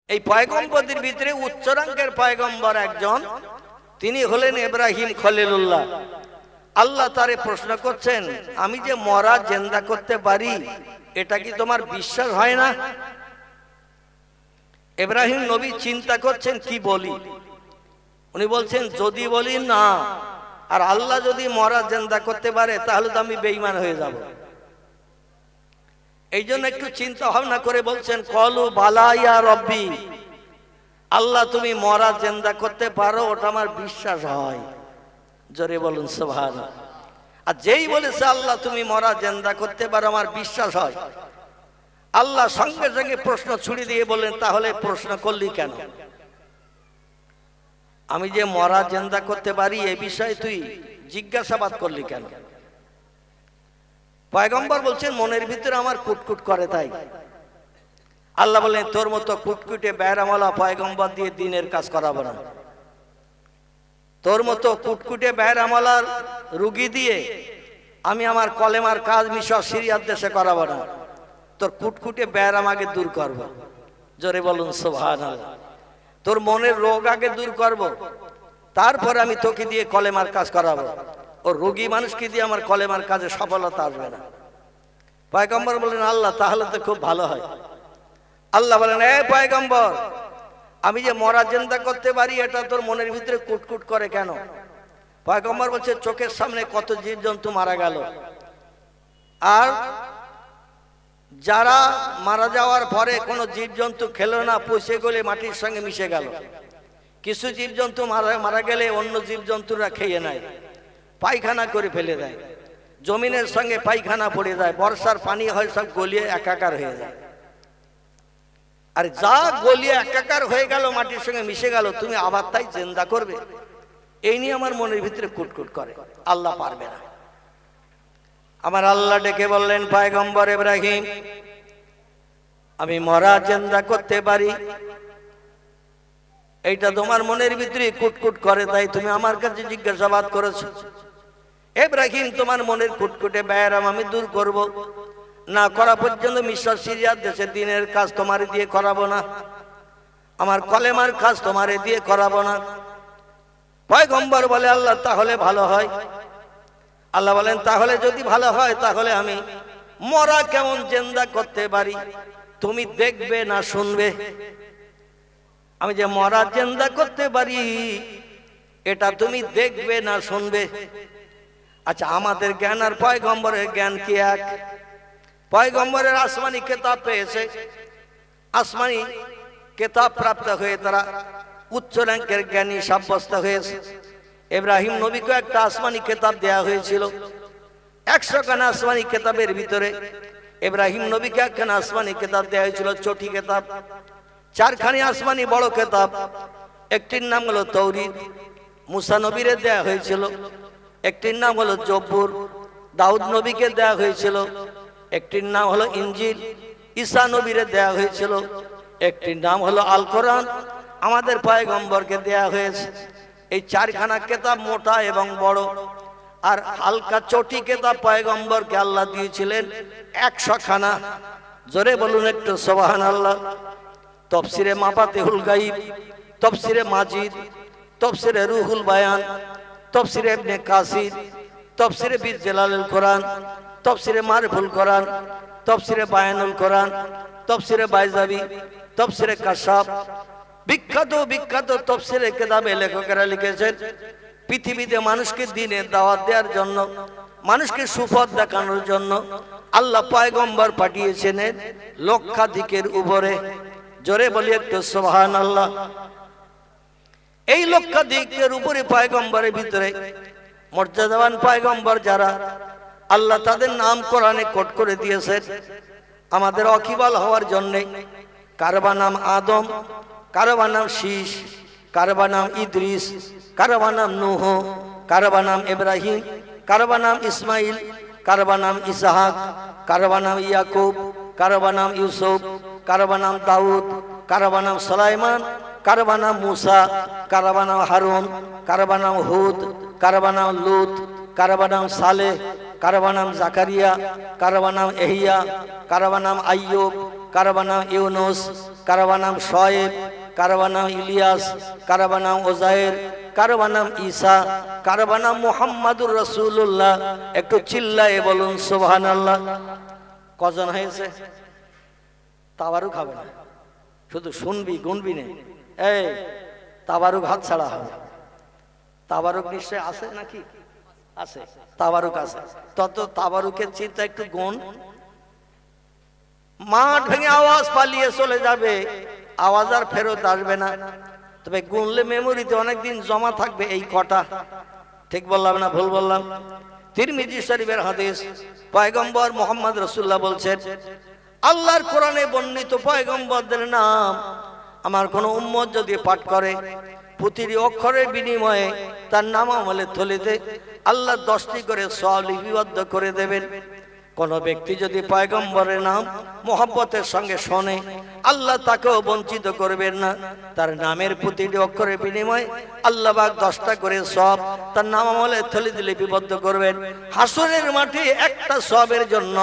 এই পয়গম্বরদের ভিতরে উচ্চ রাঙ্কের পয়গম্বর একজন, তিনি হলেন ইব্রাহিম খলিলুল্লাহ। আল্লাহ তারে প্রশ্ন করছেন, আমি যে মরা জিন্দা করতে পারি, এটা কি তোমার বিশ্বাস হয় না? ইব্রাহিম নবী চিন্তা করছেন কি বলি। উনি বলছেন, যদি বলি না, আর আল্লাহ যদি মরা জিন্দা করতে পারে, তাহলে তো আমি বেঈমান হয়ে যাব। এই জন্য একটু চিন্তা ভাবনা করে বলছেন, কলু বালা ইয়া রব্বি, আল্লাহ তুমি মরা জিন্দা করতে পারো, ওটা আমার বিশ্বাস হয়। জোরে বলুন সুবহানাল্লাহ। আর যেই বলেছে আল্লাহ তুমি মরা জিন্দা করতে পারো, আমার বিশ্বাস হয়, আল্লাহ সঙ্গে সঙ্গে প্রশ্ন ছুড়ে দিয়ে বলেন, তাহলে প্রশ্ন করলি কেন? আমি যে মরা জিন্দা করতে পারি এই বিষয়ে তুই জিজ্ঞাসাবাদ করলি কেন? পয়গম্বর বলছেন, মনের ভিতরে আমার কুটকুট করে তাই। আল্লাহ বলেন, তোর মতো কুটকুটে বেরামওয়ালা পয়গম্বর দিয়ে দিনের কাজ করাবো না। তোর মতো কুটকুটে বেরামওয়ালার রুগী দিয়ে আমি আমার কলেমার কাজ মিশর সিরিয়ার দেশে করাবো না। তোর কুটকুটে বেরাম আগে দূর করব। জোরে বলুন সুবহানাল্লাহ। তোর মনের রোগ আগে দূর করব, তারপর আমি তোকে দিয়ে কলেমার কাজ করাবো। ও রোগী মানুষকে দিয়ে আমার কলেমার কাজে সফলতা আসবে না। পয়গম্বর বলেন, আল্লাহ তাহলে তো খুব ভালো হয়। আল্লাহ বলেন, এ পয়গম্বর, আমি যে মরা জিন্দা করতে পারি, এটা তোর মনের ভিতরে কুটকুট করে কেন? পয়গম্বর বলছে, চোখের সামনে কত জীবজন্তু মারা গেল, আর যারা মারা যাওয়ার পরে কোনো জীবজন্তু খেলো না, পচে গলে মাটির সঙ্গে মিশে গেল। কিছু জীবজন্তু মারা গেলে অন্য জীবজন্তুরা খেয়ে নেয়, পায়খানা করে ফেলে দেয়, জমিনের সঙ্গে পায়খানা পড়ে যায়, বর্ষার পানি হয় সব গলিয়ে একাকার হয়ে যায়। আর যা গলিয়ে একাকার হয়ে গেল, মাটির সঙ্গে মিশে গেল, তুমি আবার তাই জিন্দা করবে? এই নিয়ে আমার মনের ভিতরে কুটকুট করে। আল্লাহ পারবে না। আমার আল্লাহ ডেকে বললেন, পয়গম্বর ইব্রাহিম, আমি মরা জিন্দা করতে পারি, এইটা তোমার মনের ভিতরে কুটকুট করে, তাই তুমি আমার কাছে জিজ্ঞাসাবাদ করেছো। ইব্রাহিম, তোমার মনের কুটকুটে ব্যায়াম আমি দূর করব না করা পর্যন্ত মিশর সিরিয়ার দেশে দিনের কাজ তোমার দিয়ে করাবো না, আমার কলেমার কাজ তোমার দিয়ে করাবো না। পয়গম্বর বলে, আল্লাহ তাহলে ভালো হয়। আল্লাহ বলেন, তাহলে যদি ভালো হয়, তাহলে আমি মরা কেমন জিন্দা করতে পারি তুমি দেখবে না শুনবে? আমি যে মরা জিন্দা করতে পারি, এটা তুমি দেখবে না শুনবে? আচ্ছা, আমাদের জ্ঞান আর পয়গম্বরের জ্ঞান কি এক? পয়গম্বরের আসমানি কিতাব পেয়েছে, আসমানি কিতাব প্রাপ্ত হয়ে তারা উচ্চ র্যাঙ্কের জ্ঞানী সাব্যস্ত হয়েছে। ইব্রাহিম নবীকে একটা আসমানি কিতাব দেয়া হয়েছিল। 100 খানা আসমানি কিতাবের ভিতরে ইব্রাহিম নবীকে একখানা আসমানি কিতাব দেয়া হয়েছিল, চটি কিতাব। 4খানি আসমানি বড় কিতাব, একটির নাম হলো তৌরিত, মুসা নবীরে দেয়া হয়েছিল। একটির নাম হলো জব্বুর, দাউদ নবীকে দেয়া হয়েছিল। একটির নাম হলো ইনজিল, ঈসা নবীরে দেয়া হয়েছিল। একটির নাম হলো আল কোরআন, আমাদের পয়গম্বরকে দেয়া হয়েছে। এই 4খানা কিতাব মোটা এবং বড়, আর হালকা চটি কিতাব পয়গম্বরকে আল্লাহ দিয়েছিলেন 100 খানা। জোরে বলুন একটু সুবহানাল্লাহ। তাফসিরে মাফাতিহুল গায়ব, তাফসিরে মাজিদ, তাফসিরে রুহুল বায়ান, তাফসিরে ইবনে কাসির, তাফসিরে বিজ জালালুল কোরআন, তাফসিরে মারিফুল কোরআন, তাফসিরে বায়ানুল কোরআন, তাফসিরে বাইজাবি, তাফসিরে কাশাফ, বিখ্যাত বিখ্যাত তাফসিরে কিতাবে লেখকেরা লিখেছেন, পৃথিবীতে মানুষকে দ্বীনের দাওয়াত দেওয়ার জন্য, মানুষকে সুপথ দেখানোর জন্য আল্লাহ পয়গম্বর পাঠিয়েছেন লক্ষাধিকের উপরে। জোরে বলি একটু সুবহানাল্লাহ। এই লক্ষাধিকের উপরে পয়গম্বরের ভিতরে মর্যাদাবান পয়গম্বর যারা, আল্লাহ তাদের নাম কোরআনে কোট করে দিয়েছেন আমাদের অকিবাল হওয়ার জন্যে। কারবা নাম আদম, কারবা নাম শীষ, কারবা নাম ইদ্রিস, কারবা নাম নূহ, কারবা নাম ইব্রাহিম, কারবা নাম ইসমাইল, কারবা নাম ইসহাক, কারবা নাম ইয়াকুব, কারবা নাম ইউসুফ, কারবা নাম দাউদ, কারবা নাম সুলাইমান, কারবা নাম মুসা, কারবা নাম হারুন, কারবা নাম হুদ, কারবা নাম লুত, কারবা নাম সালেহ, কারবা নাম জাকারিয়া, কারবা নাম এহিয়া, কারবা নাম আইয়ুব, কারো নাম ইউনুস, কারো নাম শোয়েব, কারো নাম ইলিয়াস, কারো নাম ওজায়ের, কারো নাম ঈসা, কারো নাম মুহাম্মাদুর রাসূলুল্লাহ। একটু চিল্লায়ে বলুন সুবহানাল্লাহ। কজন হয়েছে? তাবারুক হবে না, শুধু শুনবি গুনবি না। এই তাবারুক হাত ছাড়া হবে। তাবারুক নিশ্চয় আছে নাকি? আছে, তাবারুক আছে। তত তাবারুকের চিন্তা একটু গুণ। মাঠ ভেঙে আওয়াজ পালিয়ে চলে যাবে, আওয়াজ আর ফেরত আসবে না, তবে গুনলে মেমোরিতে অনেকদিন জমা থাকবে এই কটা। ঠিক বললাম না ভুল বললাম? তিরমিজি শরীফের হাদিস, পয়গম্বর মুহাম্মদ রাসূলুল্লাহ বলছেন, আল্লাহর কোরআনে বর্ণিত পয়গম্বরদের নাম আমার কোন উম্মত যদি পাঠ করে, প্রতিটি অক্ষরের বিনিময়ে তার নাম আমলের থলিতে আল্লাহ 10টি করে সওয়াব লিপিবদ্ধ করে দেবেন। কোন ব্যক্তি যদি পয়গম্বরের নাম মোহাব্বতের সঙ্গে শোনে, আল্লাহ তাকেও বঞ্চিত করবেন না। তার নামের প্রতিটি অক্ষরের বিনিময়ে আল্লাহ পাক 10টা করে সওয়াব তার নাম আমলের থলিতে লিপিবদ্ধ করবেন। হাসরের মাঠে একটা সওয়াবের জন্য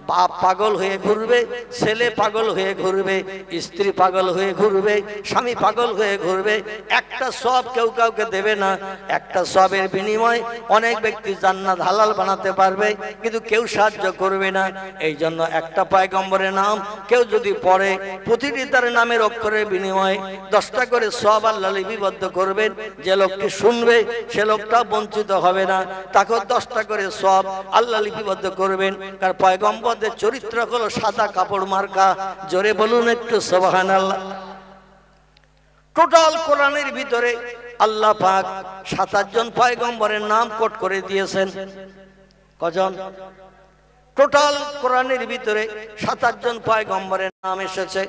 বাপ পাগল হয়ে ঘুরবে, ছেলে পাগল হয়ে ঘুরবে, স্ত্রী পাগল হয়ে ঘুরবে, স্বামী পাগল হয়ে ঘুরবে। একটা সওয়াব কেউ কাউকে দেবে না। একটা সওয়াবের বিনিময়ে অনেক ব্যক্তি জান্নাত হালাল বানাতে পারবে, কিন্তু কেউ সাহায্য করবে না। এই জন্য একটা পয়গম্বরের নাম কেউ যদি পড়ে, প্রতিটি তার নামের অক্ষরের বিনিময়ে 10টা করে সওয়াব আল্লাহ লিপিবদ্ধ করবেন। যে লোকটি শুনবে সে লোকটা বঞ্চিত হবে না, তাকেও 10টা করে সওয়াব আল্লাহ লিপিবদ্ধ করবেন। কারণ পয়গম্বরদের চরিত্র হলো সাদা কাপড় মার্কা। জোরে বলুন একটু সুবহানাল্লাহ। টোটাল কোরআনের ভিতরে আল্লাহ পাক 27 জন পয়গম্বরের নাম কোট করে দিয়েছেন। কজন? টোটাল কোরআনের ভিতরে 27 জন পয়গম্বরের নাম এসেছে।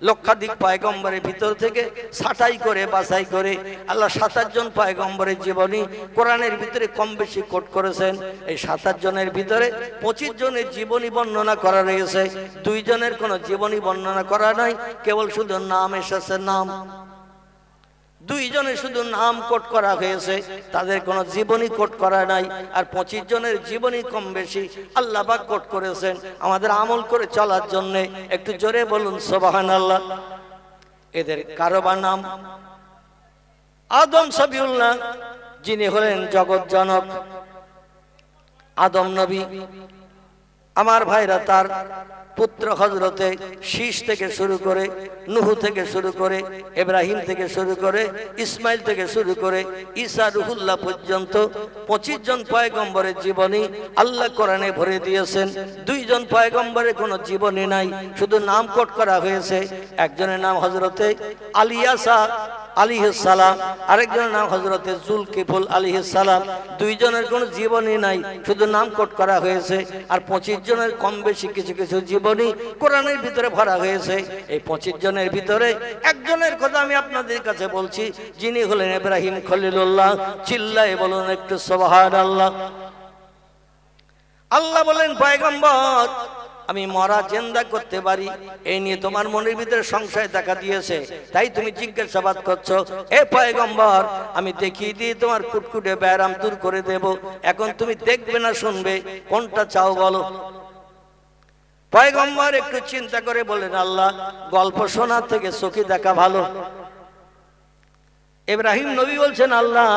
লক্ষাধিক পয়গম্বরের ভিতর থেকে ছাঁটাই করে বাছাই করে আল্লাহ 27 জন পয়গম্বরের জীবনী কোরআনের ভিতরে কম বেশি কোট করেছেন। এই 27 জনের ভিতরে 25 জনের জীবনী বর্ণনা করা রয়েছে, 2 জনের কোনো জীবনী বর্ণনা করা নাই, কেবল শুধু নাম এসেছে। নাম 2 জনের শুধু নাম কোট করা হয়েছে, তাদের কোনো জীবনী কোট করা নাই। আর 25 জনের জীবনী কম বেশি আল্লাহ পাক কোট করেছেন আমাদের আমল করে চলার জন্য। একটু জোরে বলুন সুবহানাল্লাহ। এদের কারোবার নাম আদম সবিউল্লাহ, যিনি হলেন জগৎ জনক। আদম নবী, আমার ভাইরা, তার পুত্র হযরতে শীষ থেকে শুরু করে, নূহ থেকে শুরু করে, ইব্রাহিম থেকে শুরু করে, ইসমাইল থেকে শুরু করে ঈসা রুহুল্লাহ পর্যন্ত 25 জন পয়গম্বরের জীবনী আল্লাহ কোরআনে ভরে দিয়েছেন। 2 জন পয়গম্বরের কোনো জীবনী নাই, শুধু নাম কোট করা হয়েছে। একজনের নাম হযরতে আলিয়াসা আলাইহিস সালাম, আরেকজনের নাম হযরতে জুলকিফল আলাইহিস সালাম। 2 জনের কোনো জীবনী নাই, শুধু নাম কোট করা হয়েছে। আর 25 জনের কম বেশি কিছু কিছু জীবনী কোরআনের ভিতরে ভরা হয়েছে। এই 25 জনের ভিতরে একজনের কথা আমি আপনাদের কাছে বলছি, যিনি হলেন ইব্রাহিম খলিলুল্লাহ। চিল্লায়ে বলুন একটু সুবহানাল্লাহ। আল্লাহ বলেন, পয়গম্বর আমি মরা জিন্দা করতে পারি, এই নিয়ে তোমার মনের ভিতরে সংশয় দেখা দিয়েছে, তাই তুমি জিজ্ঞাসাবাদ করছো। এ পয়গম্বর, আমি দেখিয়ে দিয়ে তোমার কুটকুটে ব্যারাম দূর করে দেব। এখন তুমি দেখবে না শুনবে, কোনটা চাও বলো? পয়গম্বর একটু চিন্তা করে বলেন, আল্লাহ, গল্প শোনার থেকে চোখে দেখা ভালো। ইব্রাহিম নবী বলছেন, আল্লাহ,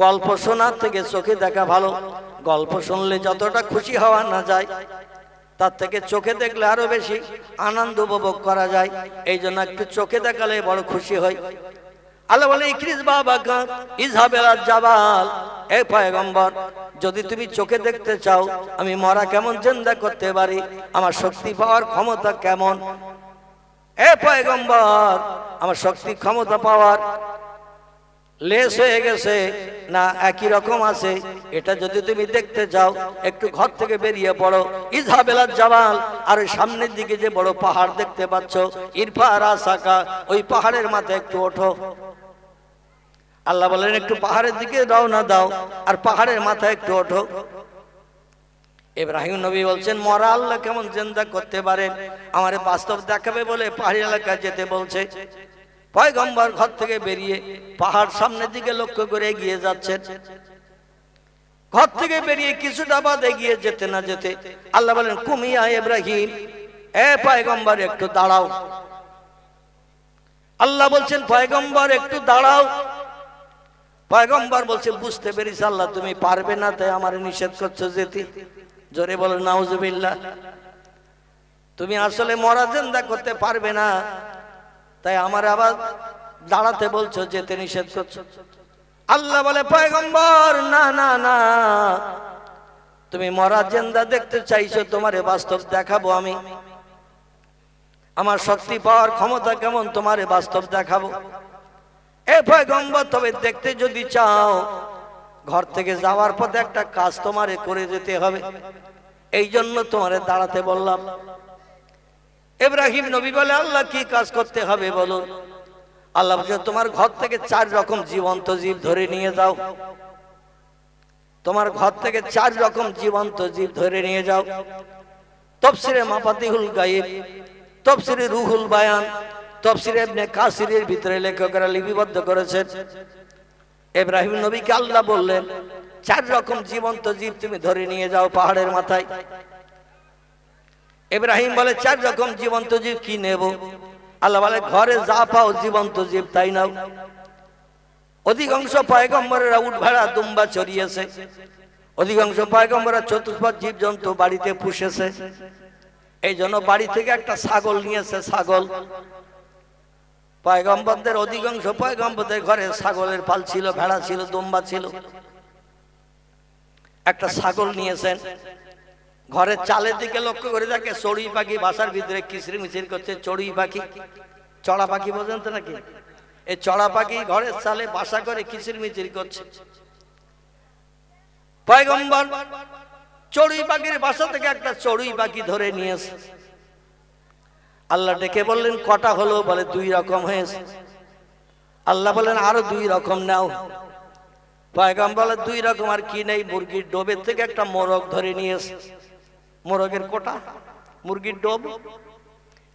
গল্প শোনার থেকে চোখে দেখা ভালো। গল্প শুনলে যতটা খুশি হওয়া না যায়, তার থেকে চোখে দেখলে আরো বেশি আনন্দ উপভোগ করা যায়। এই জন্য একটু চোখে দেখালে বড় খুশি হয়। আল্লাহ বলে, ইকরিজ বাবাকা ইযহাবিল জাবাল। এই পয়গম্বর, যদি তুমি চোখে দেখতে চাও আমি মরা কেমন জিন্দা করতে পারি, আমার শক্তি পাওয়ার ক্ষমতা কেমন, এ পয়গম্বর, আমার শক্তি ক্ষমতা পাওয়ার লেস হয়ে গেছে না একই রকম আছে, এটা যদি তুমি দেখতে চাও একটু ঘর থেকে বেরিয়ে পড়ো। ইযহাবিল জাবাল, আর ওই সামনের দিকে যে বড় পাহাড় দেখতে পাচ্ছ, ইরফা রাসাকা, ওই পাহাড়ের মাথায় একটু ওঠো। আল্লাহ বলেন, একটু পাহাড়ের দিকে রওনা দাও আর পাহাড়ের মাথায় একটু ওঠো। ইব্রাহিম নবী বলছেন, মরা আল্লাহ কেমন জিন্দা করতে পারেন, আমারে বাস্তব দেখাবে বলে পাহাড়ি এলাকায় যেতে বলছে। পয়গম্বর ঘর থেকে বেরিয়ে পাহাড় সামনের দিকে লক্ষ্য করে এগিয়ে যাচ্ছেন। ঘর থেকে বেরিয়ে কিছুটা বাদ এগিয়ে যেতে না যেতে আল্লাহ বলেন, কুমিয়া ইব্রাহিম, এ পয়গম্বর একটু দাঁড়াও। আল্লাহ বলছেন পয়গম্বর একটু দাঁড়াও। পয়গম্বর বলছে বুঝতে পেরেছি আল্লাহ তুমি পারবে না, তাই আমার নিষেধ করছো যেতে। জোরে বলো নাউজুবিল্লাহ। তুমি আসলে মরা জিন্দা করতে পারবে না, তাই আমার আবার দাঁড়াতে বলছো, যেতে নিষেধ করছো। আল্লাহ বলে পয়গম্বর না না না, তুমি মরা জিন্দা দেখতে চাইছো, তোমারে বাস্তব দেখাবো আমি। আমার শক্তি পাওয়ার ক্ষমতা কেমন তোমারে বাস্তব দেখাবো। এ পয়গম্বর তবে দেখতে যদি চাও, ঘর থেকে যাওয়ার পথে একটা কাজ তোমারে করে যেতে হবে, এই জন্য তোমারে দাঁড়াতে বললাম। ইব্রাহিম নবী বলে আল্লাহ কি কাজ করতে হবে বলো। আল্লাহ বলছে তোমার ঘর থেকে 4 রকম জীবন্ত জীব ধরে নিয়ে যাও। তোমার ঘর থেকে 4 রকম জীবন্ত জীব ধরে নিয়ে যাও। তাফসীরে মাফাতিহুল গায়ব, তাফসীরে রুহুল বায়ান, তাফসীরে ইবনে কাসিরের ভিতরে লেখকরা লিপিবদ্ধ করেছেন। ইব্রাহিম নবীকে আল্লাহ বললেন 4 রকম জীবন্ত জীব তুমি ধরে নিয়ে যাও পাহাড়ের মাথায়। ইব্রাহিম বলে 4 রকম জীবন্ত জীব কি নেব? আল্লাহ বলে ঘরে যা পাও জীবন্ত জীব তাই নাও। অধিকাংশ পয়গম্বরেরা উট ভেড়া দুম্বা চড়িয়েছে, অধিকাংশ পয়গম্বররা চতুষ্পদ জীবজন্তু বাড়িতে পুষেছে। এই জন্য বাড়ি থেকে একটা ছাগল নিয়েছে। ছাগল পয়গম্বরদের অধিকাংশ পয়গম্বরদের ঘরে ছাগলের পাল ছিল, ভেড়া ছিল, দুম্বা ছিল। একটা ছাগল নিয়েছেন। ঘরের চালের দিকে লক্ষ্য করে দেখে চড়ুই পাখি বাসার ভিতরে কিচির মিচির করছে। চড়ুই পাখি, চড়া পাখি বোঝেন তো নাকি? এই চড়া পাখি ঘরের চালে বাসা করে কিচির মিচির করছে। পয়গম্বর চড়ুই পাখির বাসা থেকে একটা চড়ুই পাখি ধরে নিয়েছে। আল্লাহ ডেকে বললেন কটা হলো? বলে 2 রকম হয়েছে। আল্লাহ বলেন আরো 2 রকম নাও। পয়গম্বর বলে 2 রকম আর কি নেই? মুরগির ডোবের থেকে একটা মোরগ ধরে নিয়েছে। মোরগের কোটা, মুরগির ডোব,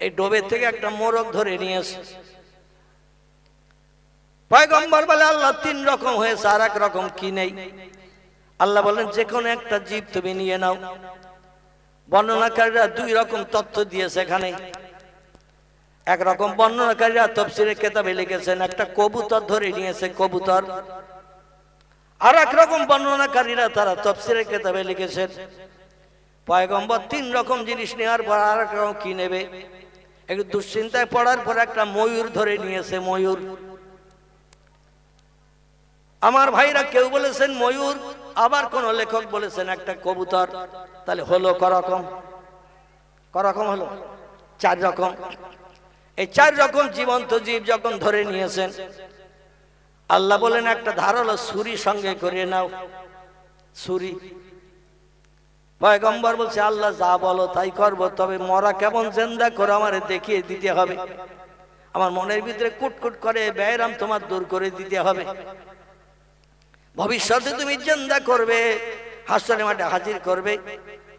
এই ডোবের থেকে একটা মোরগ ধরে নিয়েছে। পয়গম্বর বলে আল্লাহ 3 রকম হয়েছে, আর 1 রকম কি নেই? আল্লাহ বলেন যে কোনো একটা জীব তুমি নিয়ে নাও। বর্ণনাকারীরা 2 রকম তথ্য দিয়েছে এখানে। 1 রকম বর্ণনাকারীরা তাফসীরের কিতাবে লিখেছেন একটা কবুতর ধরে নিয়েছে, কবুতর। আর 1 রকম বর্ণনাকারীরা তারা তাফসীরের কিতাবে লিখেছেন পয়গম্বর 3 রকম জিনিস নেওয়ার পর আর 1 রকম কি নেবে? একটু দুশ্চিন্তায় পড়ার পর একটা ময়ূর ধরে নিয়েছে। ময়ূর। আমার ভাইরা কেউ বলেছেন ময়ূর, আবার কোন লেখক বলেছেন একটা কবুতর। তাহলে হলো করকম? করকম হলো 4 রকম। এই 4 রকম জীবন্ত জীব যখন ধরে নিয়েছেন, আল্লাহ বলেন একটা ধারালো ছুরি সঙ্গে করে নাও। ছুরি। পয়গম্বর বলছে আল্লাহ যা বলো তাই করব, তবে মরা কেমন জিন্দা করে আমারে দেখিয়ে দিতে হবে। আমার মনের ভিতরে কুটকুট করে ব্যায়াম তোমার দূর করে দিতে হবে। ভবিষ্যতে তুমি জিন্দা করবে, হাসরের মাঠে হাজির করবে।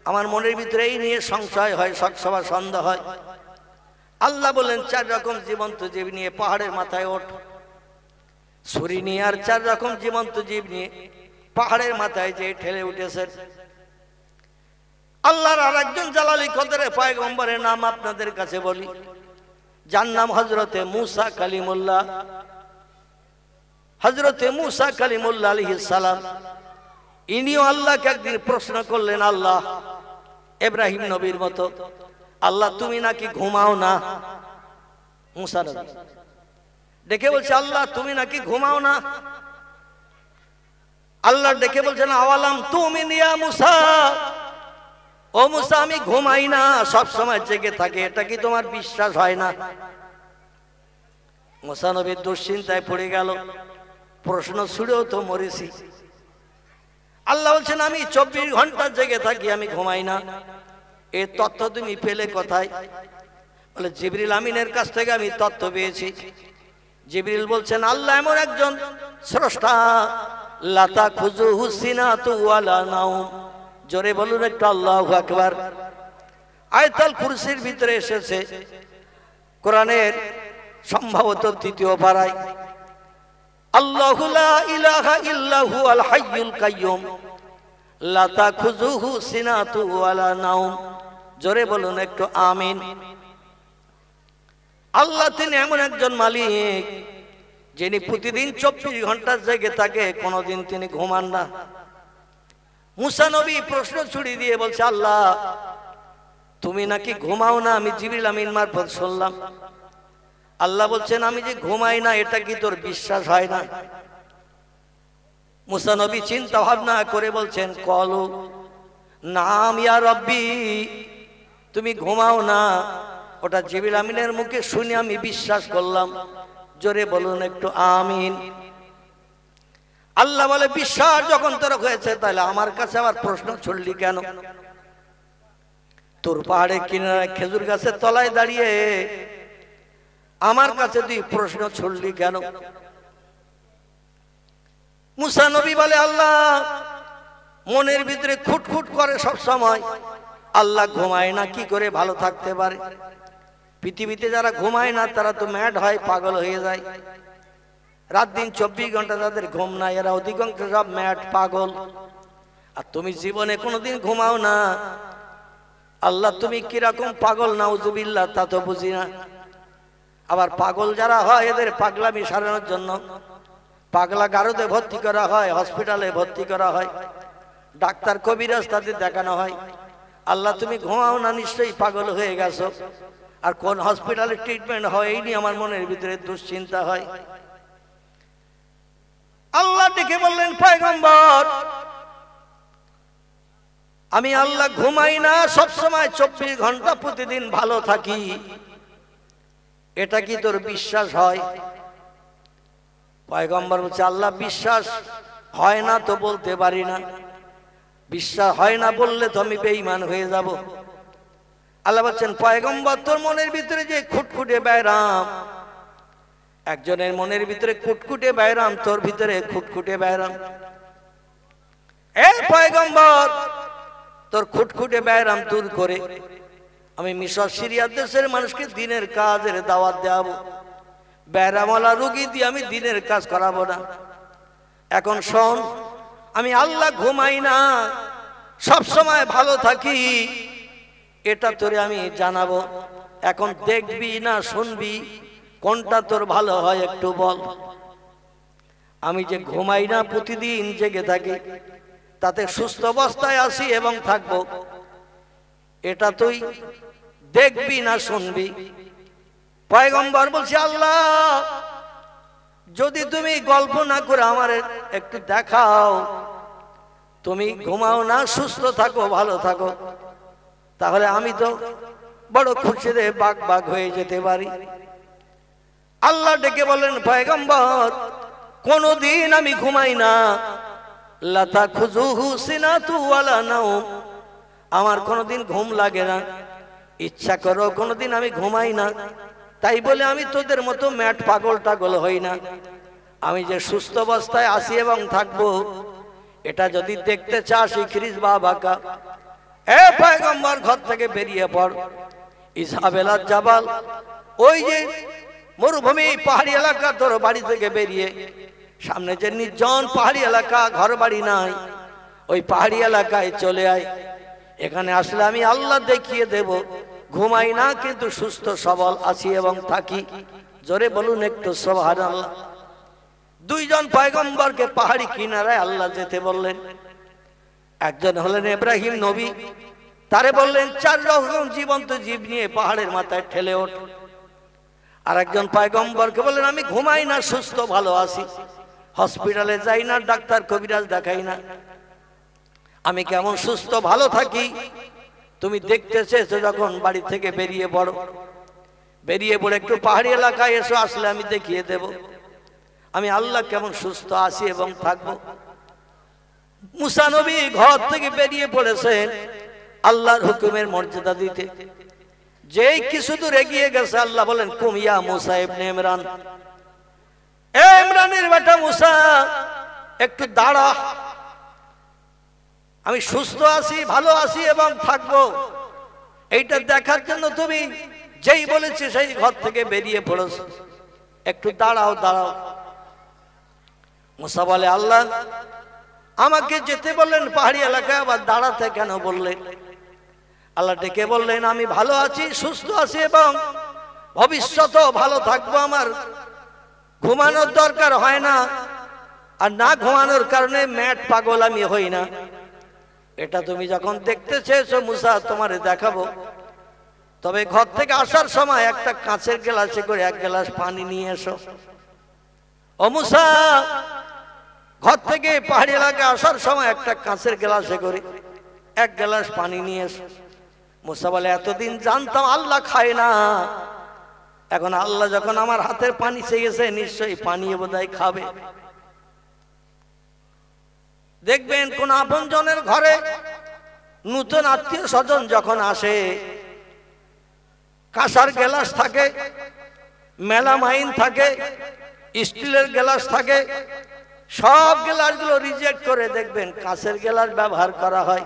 আমার মনের ভিতরে এই নিয়ে সংশয় হয়, সবসময় সন্দেহ হয়। আল্লাহ বলেন 4 রকম জীবন্ত জীব নিয়ে পাহাড়ের মাথায় ওঠ। ছুরি নিয়ে আর 4 রকম জীবন্ত জীব নিয়ে পাহাড়ের মাথায় যে ঠেলে উঠেছেন। আল্লাহর আরেকজন জালালি কদরে পয়গম্বরের নাম আপনাদের কাছে বলি, যার নাম হযরতে মুসা কালিমুল্লাহ। হযরতে মুসা কালিমুল্লাহ আলাইহিস সালাম, ইনিও আল্লাহকে একদিন প্রশ্ন করলেন, আল্লাহ ইব্রাহিম নবীর মতো, আল্লাহ তুমি নাকি ঘুমাও না? মুসা নবী ডেকে বলছে আল্লাহ তুমি নাকি ঘুমাও না? আল্লাহ ডেকে বলছেন আওয়ালাম তুমিন ইয়া মুসা, ও মুসা আমি ঘুমাই না, সব সময় জেগে থাকি, এটা কি তোমার বিশ্বাস হয় না? মুসা নবী দুশ্চিন্তায় পড়ে গেল, প্রশ্ন ছুড়েও তো মরেছি। আল্লাহ বলছেন আমি 24 ঘন্টা জেগে থাকি, আমি ঘুমাই না। এই তথ্য তুমি পেলে কোথায়? বলে জিবরিল আমিনের কাছ থেকে আমি তথ্য পেয়েছি। জিবরিল বলছেন আল্লাহ এমন একজন স্রষ্টা, লাতা খুজুহু সিনাতু ওয়ালা নাউম। জোরে বলুন একটু আল্লাহু আকবার। আয়াতুল কুরসির ভিতরে এসেছে, কোরআনের সম্ভবত 3য় পারায়, আল্লাহু লা ইলাহা ইল্লা হুয়াল হাইয়ুল কাইয়্যুম লা তাখুযুহু সিনাতু ওয়ালা নাওম। জোরে বলুন একটু আমিন। আল্লাহ তিনি এমন একজন মালিক যিনি প্রতিদিন 24 ঘন্টা জেগে থাকে, কোনোদিন তিনি ঘুমান না। মুসা নবী প্রশ্ন ছুড়ি দিয়ে বলছে, আল্লাহ তুমি নাকি ঘুমাও না, আমি জিবরিল আমিন মারফত শুনলাম। আল্লাহ বলছেন আমি যে ঘুমাই না এটা কি তোর বিশ্বাস হয় না? মুসা নবী চিন্তা ভাবনা করে বলছেন, কলু নাম ইয়া রব্বি, তুমি ঘুমাও না, ওটা জিবরিল আমিনের মুখে শুনে আমি বিশ্বাস করলাম। জোরে বলুন একটু আমিন। আল্লাহ বলে, বিশ্বাস যখন তোর হয়েছে তাহলে আমার কাছে আবার প্রশ্ন ছুড়লি কেন? তোর পাহাড়ে কিনারে খেজুর গাছের তলায় দাঁড়িয়ে আমার কাছে তুই প্রশ্ন ছুড়লি কেন? মুসা নবী বলে, আল্লাহ মনের ভিতরে খুটখুট করে সব সময়, আল্লাহ ঘুমায় না, কি করে ভালো থাকতে পারে? পৃথিবীতে যারা ঘুমায় না তারা তো ম্যাড হয়, পাগল হয়ে যায়। রাত দিন 24 ঘন্টা যাদের ঘুম নাই এরা অধিকাংশ সব ম্যাড, পাগল। আর তুমি জীবনে কোনোদিন ঘুমাও না, আল্লাহ তুমি কিরকম পাগল নাউজুবিল্লাহ তা তো বুঝি না। আবার পাগল যারা হয় এদের পাগলামি সারানোর জন্য পাগলা গারদে ভর্তি করা হয়, হসপিটালে ভর্তি করা হয়, ডাক্তার কবিরাজ তাদের দেখানো হয়। আল্লাহ তুমি ঘুমাও না, নিশ্চয়ই পাগল হয়ে গেছো। আর কোন হসপিটালে ট্রিটমেন্ট হয় এই নিয়ে আমার মনের ভিতরে দুশ্চিন্তা হয়। আল্লাহ ডেকে বললেন, পয়গম্বর আমি আল্লাহ ঘুমাই না, সব সময় 24 ঘন্টা প্রতিদিন ভালো থাকি, এটা কি তোর বিশ্বাস হয়? পয়গম্বর বলছে, আল্লাহ বিশ্বাস হয় না তো বলতে পারি না, বিশ্বাস হয় না বললে তো আমি বেঈমান হয়ে যাব। আল্লাহ বলছেন, পয়গম্বর তোর মনের ভিতরে যে খুটখুটে ব্যারাম, একজনের মনের ভিতরে খুটখুটে ব্যারাম, তোর ভিতরে খুটখুটে ব্যারাম। এ পয়গম্বর তোর খুটখুটে ব্যারাম দূর করে আমি মিশর সিরিয়া দেশের মানুষকে দিনের কাজের দাওয়াত দেওয়াবো, ব্যারামওয়ালা রোগী দিয়ে আমি দিনের কাজ করাবো না। এখন শোন, আমি আল্লাহ ঘুমাই না, সব সময় ভালো থাকি, এটা তোরে আমি জানাবো। এখন দেখবি না শুনবি, কোনটা তোর ভালো হয় একটু বল। আমি যে ঘুমাই না, প্রতিদিন জেগে থাকি, তাতে সুস্থ অবস্থায় আছি এবং থাকবো, এটা তুই দেখবি না শুনবি? পয়গম্বর বলছে, আল্লাহ যদি তুমি গল্প না করে আমার একটু দেখাও, তুমি ঘুমাও না, সুস্থ থাকো, ভালো থাকো, তাহলে আমি তো বড় খুশিতে বাগ বাগ হয়ে যেতে পারি। আল্লাহ ডেকে বলেন, পয়গম্বর কোনদিন আমি ঘুমাই না, লাতা খুজুহু সিনাতু ওয়ালা নাওম, আমার কোনদিন ঘুম লাগে না, ইচ্ছা করো কোনদিন আমি ঘুমাই না, তাই বলে আমি তোদের মতো ম্যাট পাগল টাগল হই না। আমি যে সুস্থ অবস্থায় আছি এবং থাকবো, এটা যদি দেখতে চাস ইকরিস বাবাকা, এ পয়গম্বর ঘর থেকে বেরিয়ে পড়, ইসহাবেলা জাবাল, ওই যে মরুভূমি পাহাড়ি এলাকা, তোর বাড়ি থেকে বেরিয়ে সামনে যে নির্জন পাহাড়ি এলাকা, ঘর বাড়ি নাই, ওই পাহাড়ি এলাকায় চলে আয়। এখানে আসলে আমি আল্লাহ দেখিয়ে দেব, ঘুমাই না কিন্তু সুস্থ সবল আছি এবং থাকি। জোরে বলুন একটু সুবহানাল্লাহ। দুইজন পয়গম্বরকে পাহাড়ি কিনারায় আল্লাহ যেতে বললেন। একজন হলেন ইব্রাহিম নবী, তারে বললেন 4 রকম জীবন্ত জীব নিয়ে পাহাড়ের মাথায় ঠেলে ওঠ। আর একজন পয়গম্বরকে বললেন, আমি ঘুমাই না, সুস্থ ভালো আছি, হসপিটালে যাই না, ডাক্তার কবিরাজ দেখাই না, আমি কেমন সুস্থ ভালো থাকি, তুমি দেখতে চেয়েছো, যখন বাড়ি থেকে বেরিয়ে পড়ো, বেরিয়ে পড়ে একটু পাহাড়ি এলাকায় এসো, আসলে আমি দেখিয়ে দেব আমি আল্লাহ কেমন সুস্থ আছি এবং থাকবো। মুসা নবী ঘর থেকে বেরিয়ে পড়েছেন আল্লাহর হুকুমের মর্যাদা দিতে। যেই কিছু দূর এগিয়ে গেছে, আল্লাহ বলেন, কুম ইয়া মুসা ইবনে ইমরান, এ ইমরানের বেটা মুসা একটু দাঁড়া, আমি সুস্থ আছি, ভালো আছি এবং থাকবো, এইটা দেখার জন্য তুমি যেই বলেছি সেই ঘর থেকে বেরিয়ে পড়েছ, একটু দাঁড়াও দাঁড়াও। মুসা বলে, আল্লাহ আমাকে যেতে বললেন পাহাড়ি এলাকায়, আবার দাঁড়াতে কেন বললেন? আল্লাহ ডেকে বললেন, আমি ভালো আছি, সুস্থ আছি এবং ভবিষ্যতেও ভালো থাকবো। আমার ঘুমানোর দরকার হয় না, আর না ঘুমানোর কারণে ম্যাট পাগল আমি হই না। এটা তুমি যখন দেখতে চেয়েছো মুসা, তোমারে দেখাবো। তবে ঘর থেকে আসার সময় একটা কাঁচের গ্লাসে করে 1 গ্লাস পানি নিয়ে এসো। ও মুসা, ঘর থেকে পাহাড়ি এলাকায় আসার সময় একটা কাঁচের গ্লাসে করে 1 গ্লাস পানি নিয়ে এসো। মুসা বলে, এতদিন জানতাম আল্লাহ খায় না, এখন আল্লাহ যখন আমার হাতের পানি চেয়েছে, নিশ্চয়ই পানি বোধহয় খাবে। দেখবেন কোন আপনজনের ঘরে নতুন আত্মীয় স্বজন যখন আসে, কাঁসার গ্লাস থাকে, মেলামাইন থাকে, স্টিলের গ্লাস থাকে, সব গ্লাসগুলো রিজেক্ট করে দেখবেন কাঁচের গ্লাস ব্যবহার করা হয়।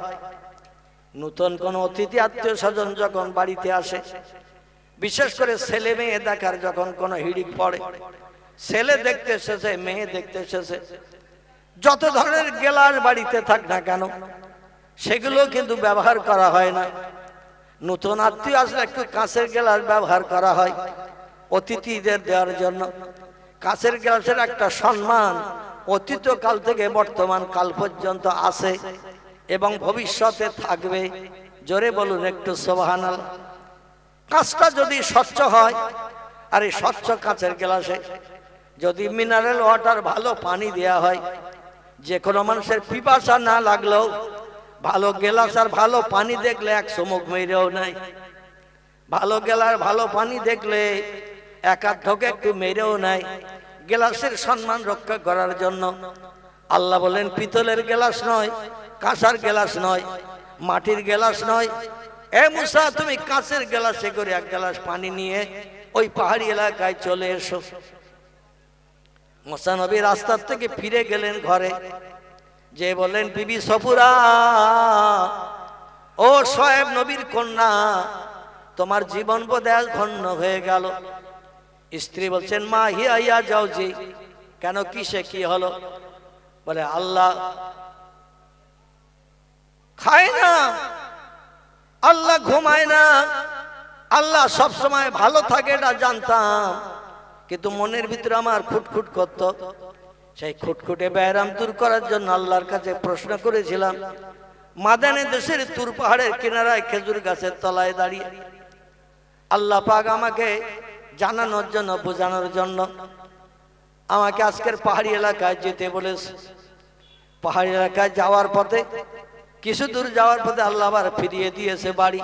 নতুন কোন অতিথি আত্মীয় স্বজন যখন বাড়িতে আসে, বিশেষ করে ছেলে মেয়ে দেখার যখন কোনো হিড়িক পড়ে, ছেলে দেখতে এসেছে, মেয়ে দেখতে এসেছে, যত ধরনের গ্লাস বাড়িতে থাক না কেন সেগুলো কিন্তু ব্যবহার করা হয় না। নতুন আত্মীয় আসলে একটু কাঁচের গ্লাস ব্যবহার করা হয় অতিথিদের দেওয়ার জন্য। কাঁচের গ্লাসের একটা সম্মান অতীতকাল থেকে বর্তমান কাল পর্যন্ত আছে এবং ভবিষ্যতে থাকবে। জোরে বলুন একটু সুবহানাল্লাহ। কাঁচটা যদি স্বচ্ছ হয়, আর এই স্বচ্ছ কাঁচের গ্লাসে যদি মিনারেল ওয়াটার ভালো পানি দেয়া হয়, যে কোনো মানুষের পিপাসা না লাগলেও ভালো গ্লাস আর ভালো পানি দেখলে 1 চুমুক মেরেও নাই। ভালো গ্লাস ভালো পানি দেখলে 1 ঢোকে একটু মেরেও নাই। গ্লাসের সম্মান রক্ষা করার জন্য আল্লাহ বলেন, পিতলের গ্লাস নয়, কাঁসার গ্লাস নয়, মাটির গ্লাস নয়। এ মুসা, তুমি কাঁচের গ্লাসে করে 1 গ্লাস পানি নিয়ে ওই পাহাড়ি এলাকায় চলে এসো। মুসা নবী রাস্তার থেকে ফিরে গেলেন ঘরে, যে বললেন, বিবি সফুরা, ও শোয়েব নবীর কন্যা, তোমার জীবন বোধহয় ধন্য হয়ে গেল। স্ত্রী বলছেন, মা হিয়া যাও জি। কেন, কিসে কি হলো? বলে, আল্লাহ খায় না, আল্লাহ ঘুমায় না, আল্লাহ সব সময় ভালো থাকে এটা জানতাম, কিন্তু মনের ভিতরে আমার খুটখুট করত। সেই খুটখুটে ব্যায়াম দূর করার জন্য আল্লাহর কাছে প্রশ্ন করেছিলাম। মাদানে দেশের তুর পাহাড়ের কিনারায় খেজুর গাছের তলায় দাঁড়িয়ে আল্লাহ পাক আমাকে জানানোর জন্য, বোঝানোর জন্য আমাকে আজকের পাহাড়ি এলাকায় যেতে বলেছে। পাহাড়ি এলাকায় যাওয়ার পথে, কিছু দূর যাওয়ার পথে আল্লাহ আবার ফিরিয়ে দিয়েছে বাড়ি।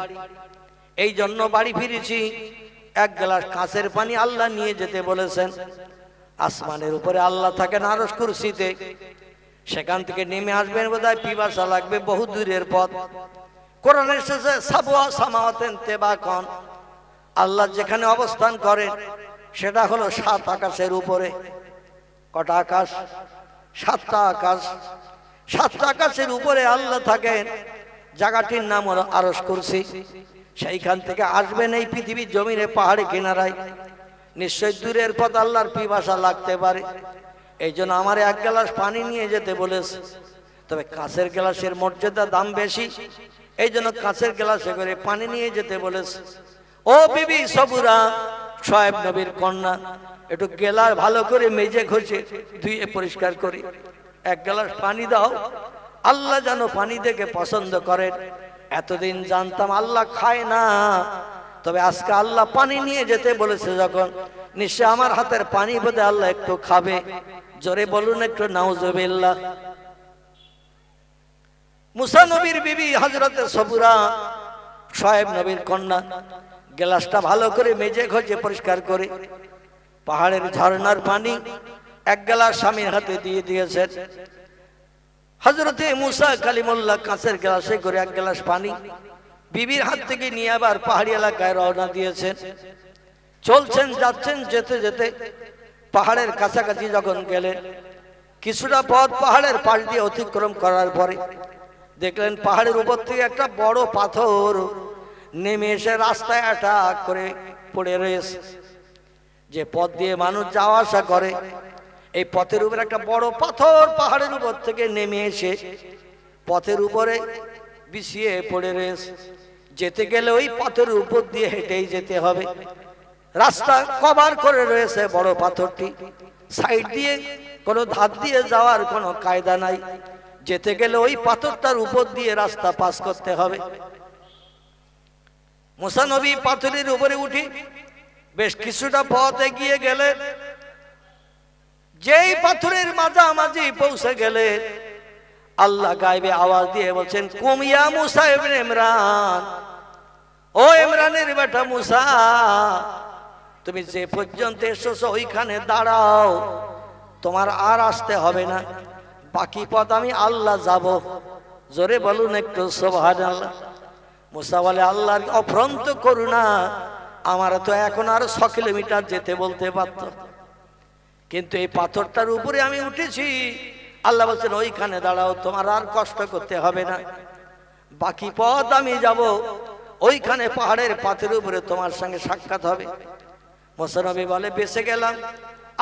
এই জন্য বাড়ি ফিরেছি। 1 গ্লাস কাঁচের পানি আল্লাহ নিয়ে যেতে বলেছেন। আসমানের উপরে আল্লাহ থাকেন আরশ কুরসিতে, সেখান থেকে নেমে আসবেন, বোধহয় পিপাসা লাগবে, বহু দূরের পথ। কোরআনের শেষে সাবওয়া সামাওয়াতেন তিবাকান, আল্লাহ যেখানে অবস্থান করেন সেটা হলো 7 আকাশের উপরে। কটা আকাশ? 7টা আকাশ। 7টা আকাশের উপরে আল্লাহ থাকেন। জায়গাটির নাম হলো আরশ কুরসি। সেইখান থেকে আসবেন এই পৃথিবীর জমিনে পাহাড়ি কিনারায়। নিশ্চয় দূরের পথ, আল্লাহর পিপাসা লাগতে পারে, এই জন্য আমার 1 গ্লাস পানি নিয়ে যেতে বলেছে। তবে কাঁচের গ্লাসের মর্যাদা দাম বেশি, এই জন্য কাঁচের গ্লাসে করে পানি নিয়ে যেতে বলেছে। ও বিবি সবুরা, শোয়েব নবীর কন্যা, একটু গ্লাস ভালো করে মেজে ঘষে ধুয়ে পরিষ্কার করে 1 গ্লাস পানি দাও। আল্লাহ যেন পানি দেখে পছন্দ করেন। এতদিন জানতাম আল্লাহ খায় না, তবে আজকে আল্লাহ পানি নিয়ে যেতে বলেছে যখন, নিশ্চয় আমার হাতের পানি বোধহয় আল্লাহ একটু খাবে। জোরে বলুন একটু নাউজুবিল্লাহ। মুসা নবীর বিবি হযরতে সবুরা, শোয়েব নবীর কন্যা, গ্লাসটা ভালো করে মেজে ঘষে পরিষ্কার করে পাহাড়ের ঝর্ণার পানি 1 গ্লাস স্বামীর হাতে দিয়ে দিয়েছেন। হযরতে মুসা কালিমুল্লাহ কাঁচের গ্লাসে করে 1 গ্লাস পানি বিবির হাত থেকে নিয়ে আবার পাহাড়ি এলাকায় রওনা দিয়েছেন। চলছেন, যাচ্ছেন, যেতে যেতে পাহাড়ের কাছাকাছি যখন গেলেন, কিছুটা পথ পাহাড়ের পাশ দিয়ে অতিক্রম করার পরে দেখলেন পাহাড়ের উপর থেকে একটা বড় পাথর নেমে এসে রাস্তায় অ্যাটাক করে পড়ে রয়েছে। যে পথ দিয়ে মানুষ যাওয়া আসা করে, এই পথের উপরে একটা বড় পাথর পাহাড়ের উপর থেকে নেমে এসে পথের উপরে বিছিয়ে পড়ে রয়েছে। যেতে গেলে ওই পাথরের উপর দিয়ে হেঁটেই যেতে হবে। রাস্তা কভার করে রয়েছে বড় পাথরটি, সাইড দিয়ে কোনো ধার দিয়ে যাওয়ার কোনো কায়দা নাই। যেতে গেলে ওই পাথরটার উপর দিয়ে রাস্তা পাস করতে হবে। মুসা নবী পাথরের উপরে উঠি বেশ কিছুটা পথ এগিয়ে গেলে, যেই পাথরের মাঝামাঝি পৌঁছে গেলে আল্লাহ গায়েবে আওয়াজ দিয়ে বলছেন, কুম ইয়া মুসা ইবনে ইমরান, ও ইমরানের বেটা মুসা, তুমি যে পর্যন্ত এসেছো ওইখানে দাঁড়াও, তোমার আর আসতে হবে না, বাকি পথ আমি আল্লাহ যাব। জোরে বলুন একটু সুবহানাল্লাহ। মুসা বলে, আল্লাহর অফ্রন্ত করুণা, আমার তো এখন আর 6 কিলোমিটার যেতে বলতে পারত, কিন্তু এই পাথরটার উপরে আমি উঠেছি। আল্লাহ বলছেন ওইখানে দাঁড়াও, তোমার আর কষ্ট করতে হবে না, বাকি পথ আমি যাব, ওইখানে পাহাড়ের পাথরের উপরে তোমার সঙ্গে সাক্ষাৎ হবে। মুসা নবী বলে, বেঁচে গেলাম,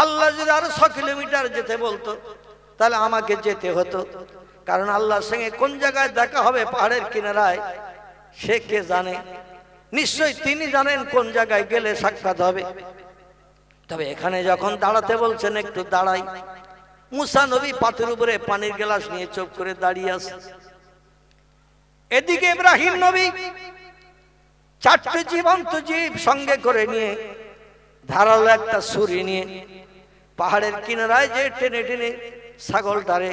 আল্লাহ যদি আরো 6 কিলোমিটার যেতে বলতো তাহলে আমাকে যেতে হতো, কারণ আল্লাহর সঙ্গে কোন জায়গায় দেখা হবে পাহাড়ের কিনারায় সে কে জানে, নিশ্চয়ই তিনি জানেন কোন জায়গায় গেলে সাক্ষাৎ হবে। তবে এখানে যখন দাঁড়াতে বলছেন একটু দাঁড়াই। মুসা নবী পাথরের উপরে পানির গ্লাস নিয়ে চুপ করে দাঁড়িয়ে আছে। এদিকে ইব্রাহিম নবী 4টে জীবন্ত জীব সঙ্গে করে নিয়ে ধারালো একটা ছুরি নিয়ে পাহাড়ের কিনারায় যে টেনে টেনে ছাগলটারে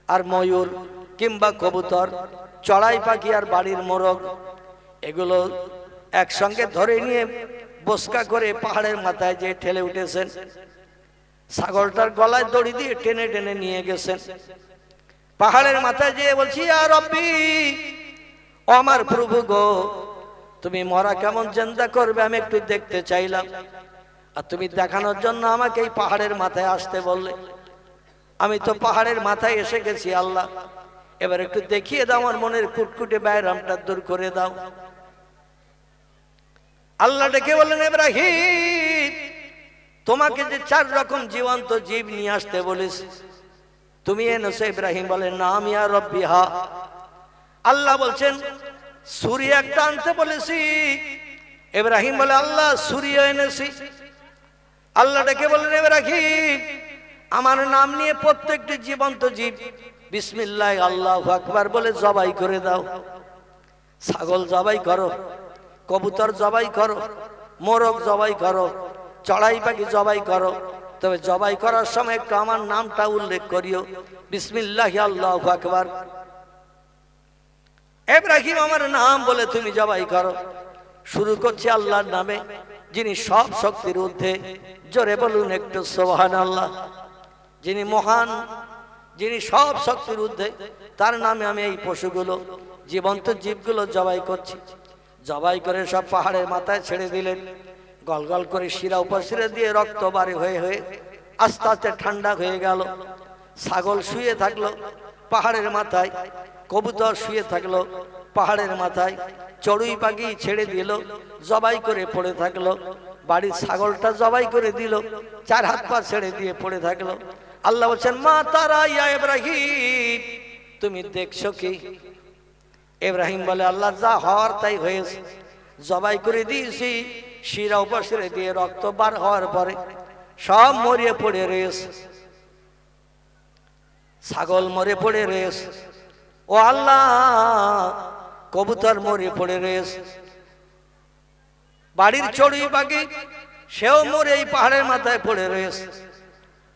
আর ময়ূর কিংবা কবুতর, চড়াই পাখি আর বাড়ির মোরগ, এগুলো একসঙ্গে ধরে নিয়ে বস্কা করে পাহাড়ের মাথায় যে ঠেলে উঠেছেন, ছাগলটার গলায় দড়ি দিয়ে টেনে টেনে নিয়ে গেছেন। পাহাড়ের মাথায় যেয়ে বলছি, ইয়া রব্বি, ও আমার প্রভু গো, তুমি মরা কেমন জিন্দা করবে আমি একটু দেখতে চাইলাম, আর তুমি দেখানোর জন্য আমাকে এই পাহাড়ের মাথায় আসতে বললে। আমি তো পাহাড়ের মাথায় এসে গেছি আল্লাহ, এবার একটু দেখিয়ে দাও, আমার মনের কুটকুটে ব্যায়ামটা দূর করে দাও। আল্লাহ ডেকে বললেন, ইব্রাহিম, তোমাকে যে 4 রকম জীবন্ত জীব নিয়ে আসতে বলেছি তুমি এনেছো। ইব্রাহিম বলে, নাম ইয়া রব্বি হা। আল্লাহ বলছেন, ছুরি একটা আনতে বলেছি। ইব্রাহিম বলে, আল্লাহ ছুরিও এনেছি। আল্লাহ ডেকে বললেন, ইব্রাহিম, আমার নাম নিয়ে প্রত্যেকটি জীবন্ত জীব বিসমিল্লাহ আল্লাহু আকবার বলে জবাই করে দাও। ছাগল জবাই করো, কবুতর জবাই করো, মোরগ জবাই করো, চড়াই পাখি জবাই করো, তবে জবাই করার সময় একটু আমার নামটা উল্লেখ করিও, বিসমিল্লাহ আল্লাহু আকবার। ইব্রাহিম আমার নাম বলে তুমি জবাই করো। শুরু করছি আল্লাহর নামে, যিনি সব শক্তির ঊর্ধ্বে। জোরে বলুন একটু সুবহানাল্লাহ। যিনি মহান, যিনি সব শক্তির ঊর্ধ্বে, তার নামে আমি এই পশুগুলো, জীবন্ত জীবগুলো জবাই করছি। জবাই করে সব পাহাড়ের মাথায় ছেড়ে দিলেন। গলগল করে শিরা উপশিরা দিয়ে রক্ত বাড়ি হয়ে হয়ে আস্তে আস্তে ঠান্ডা হয়ে গেল। ছাগল শুয়ে থাকলো পাহাড়ের মাথায়, কবুতর শুয়ে থাকলো পাহাড়ের মাথায়, চড়ুই পাখি ছেড়ে দিল, জবাই করে পড়ে থাকলো। বাড়ির ছাগলটা জবাই করে দিল, 4 হাত পা ছেড়ে দিয়ে পড়ে থাকলো। আল্লাহ বলছেন, মা তারা ইয়া ইব্রাহিম, তুমি দেখছো কি? ইব্রাহিম বলে, আল্লাহ যা হওয়ার তাই হয়েছে, জবাই করে দিয়েছি। শিরা উপশিরা দিয়ে রক্ত বার হওয়ার পরে সব মরিয়ে পড়ে রয়েছে, ছাগল মরে পড়ে রয়েছে, ও আল্লাহ কবুতর মরে পড়ে রয়েছে, বাড়ির চড়ুই পাখি সেও মরে এই পাহাড়ের মাথায় পড়ে রয়েছে,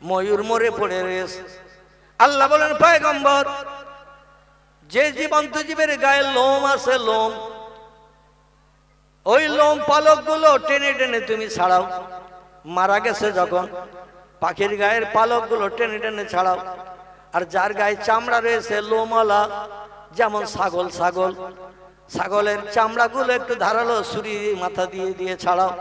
ময়ূর মরে পড়ে রয়েছে। আল্লাহ বলেন, পয়গম্বর, যে জীবন্ত জীবের গায়ে লোম আছে, লোম, ওই লোম পালক গুলো টেনে টেনে তুমি ছাড়াও। মারা গেছে যখন পাখির গায়ের পালক গুলো টেনে টেনে ছাড়াও। আর যার গায়ে চামড়া রয়েছে লোমওয়ালা, যেমন ছাগল, ছাগলের চামড়া গুলো একটু ধারালো ছুরি মাথা দিয়ে দিয়ে ছাড়াও।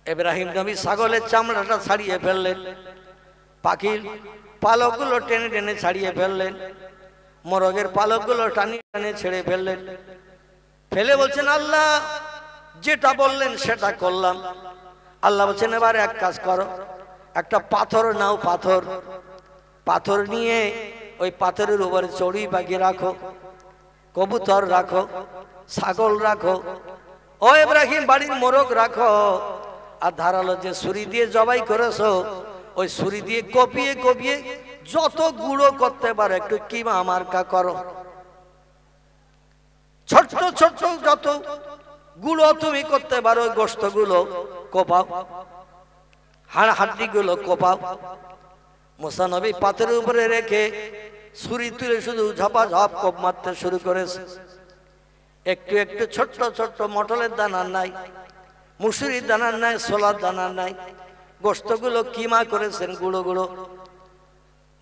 ইব্রাহিম নবী ছাগলের চামড়াটা ছাড়িয়ে ফেললেন, পাখির পালক গুলো টেনে টেনে ছাড়িয়ে ফেললেন, মোরগের পালক গুলো টানি টানে ছেড়ে ফেললেন। ফেলে বলছেন, আল্লাহ যেটা বললেন সেটা করলাম। আল্লাহ বলছেন, এবার এক কাজ করো, একটা পাথর নাও, পাথর নিয়ে ওই পাথরের উপরে চড়ুই পাখি রাখো। কবুতর রাখো, ছাগল রাখো, ও ইব্রাহিম বাড়ির মোরগ রাখো, আর ধারালো যে ছুরি দিয়ে জবাই করেছো ওই ছুরি দিয়ে কপিয়ে কপিয়ে যত গুঁড়ো করতে পারো একটু কিমা মার্কা করো। ছোট্ট ছোট্ট যত গুঁড়ো তুমি করতে পারো ওই গোস্ত গুলো কোপাও, হাড্ডি গুলো কোপাও। মুসা নবী পাথরের উপরে রেখে ছুরি তুলে শুধু ঝপাঝপ কোপ মারতে শুরু করেছে। একটু একটু ছোট্ট ছোট্ট মটলের দানার নাই, মুসুরির দানার নাই, ছোলার দানার নাই, গোস্তগুলো কিমা করেছেন গুঁড়ো গুঁড়ো।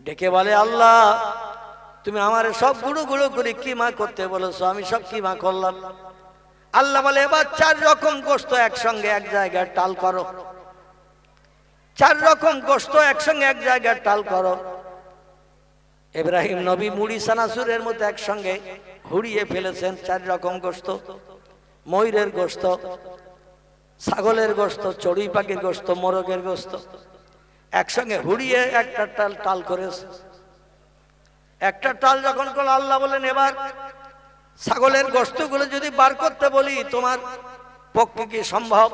ডেকে বলে, আল্লাহ তুমি আমার সব গুঁড়ো গুঁড়ো করে কিমা করতে বলেছো, আমি সব কিমা করলাম। আল্লাহ বলে, এবার 4 রকম গোস্ত একসঙ্গে এক জায়গায় টাল করো, 4 রকম গোস্ত একসঙ্গে এক জায়গায় টাল করো। ইব্রাহিম নবী মুড়ি সানাসুরের মধ্যে একসঙ্গে হুড়িয়ে ফেলেছেন 4 রকম গোস্ত, ময়ূরের গোস্ত, ছাগলের গোস্ত, চড়ুই পাখির গোস্ত, মোরগের গোস্ত একসঙ্গে হুড়িয়ে একটা টাল টাল করেছে। একটা টাল যখন করলো আল্লাহ বলেন, এবার ছাগলের গোস্তগুলো যদি বার করতে বলি তোমার পক্ষে কি সম্ভব?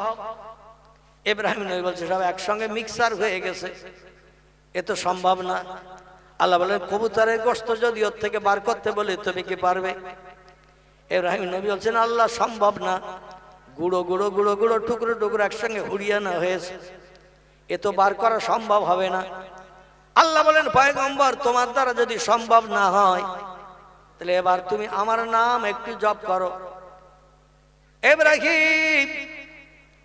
ইব্রাহিম নবী বলছে, সব একসঙ্গে মিক্সার হয়ে গেছে, এ তো সম্ভব না। আল্লাহ বলেন, কবুতরের গোস্ত যদি ওর থেকে বার করতে বলি তুমি কি পারবে? ইব্রাহিম নবী বলছেন, আল্লাহ সম্ভব না, গুঁড়ো গুঁড়ো গুঁড়ো গুঁড়ো টুকরো টুকরো একসঙ্গে হুড়িয়ে না হয়েছে, এ তো বার করা সম্ভব হবে না। আল্লাহ বলেন, পয়গম্বর তোমার দ্বারা যদি সম্ভব না হয় তাহলে এবার তুমি আমার নাম একটু জপ করো। ইব্রাহিম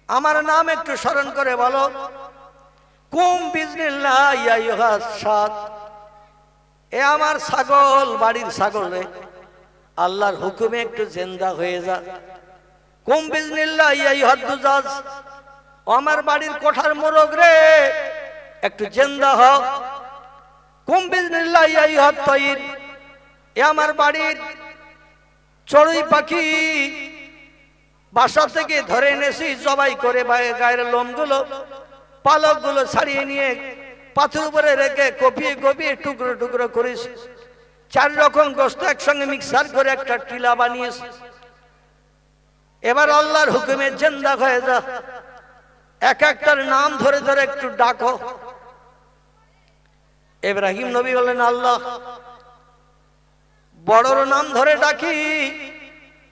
আমার নাম একটু স্মরণ করে বলো, কুম বিজনিল্লাহ ইয়া আইয়ুহাস সাদ, এ আমার ছাগল, বাড়ির ছাগল রে, আল্লাহর হুকুমে একটু জিন্দা হয়ে যা। কুম বিজনিল্লাহ ইয়া আইয়ুহাদ দুজাজ, আমার বাড়ির কোঠার মোরগ রে একটু জিন্দা হ। কুম বিজনিল্লাহ ইয়া আইয়ুহাত তায়ির, এ আমার বাড়ির চড়ুই পাখি, বাসা থেকে ধরে এনেছি জবাই করে গায়ের লোমগুলো পালকগুলো ছাড়িয়ে নিয়ে পাথর উপরে রেখে কপিয়ে কপিয়ে টুকরো টুকরো করেছি। 4 রকম গোস্ত একসঙ্গে মিক্সার করে একটা টিলা বানিয়েছি। এবার আল্লাহর হুকুমে জিন্দা হয়ে যা, এক একটার নাম ধরে ধরে একটু ডাকো। ইব্রাহিম নবী বলেন, আল্লাহ বড়র নাম ধরে ডাকি,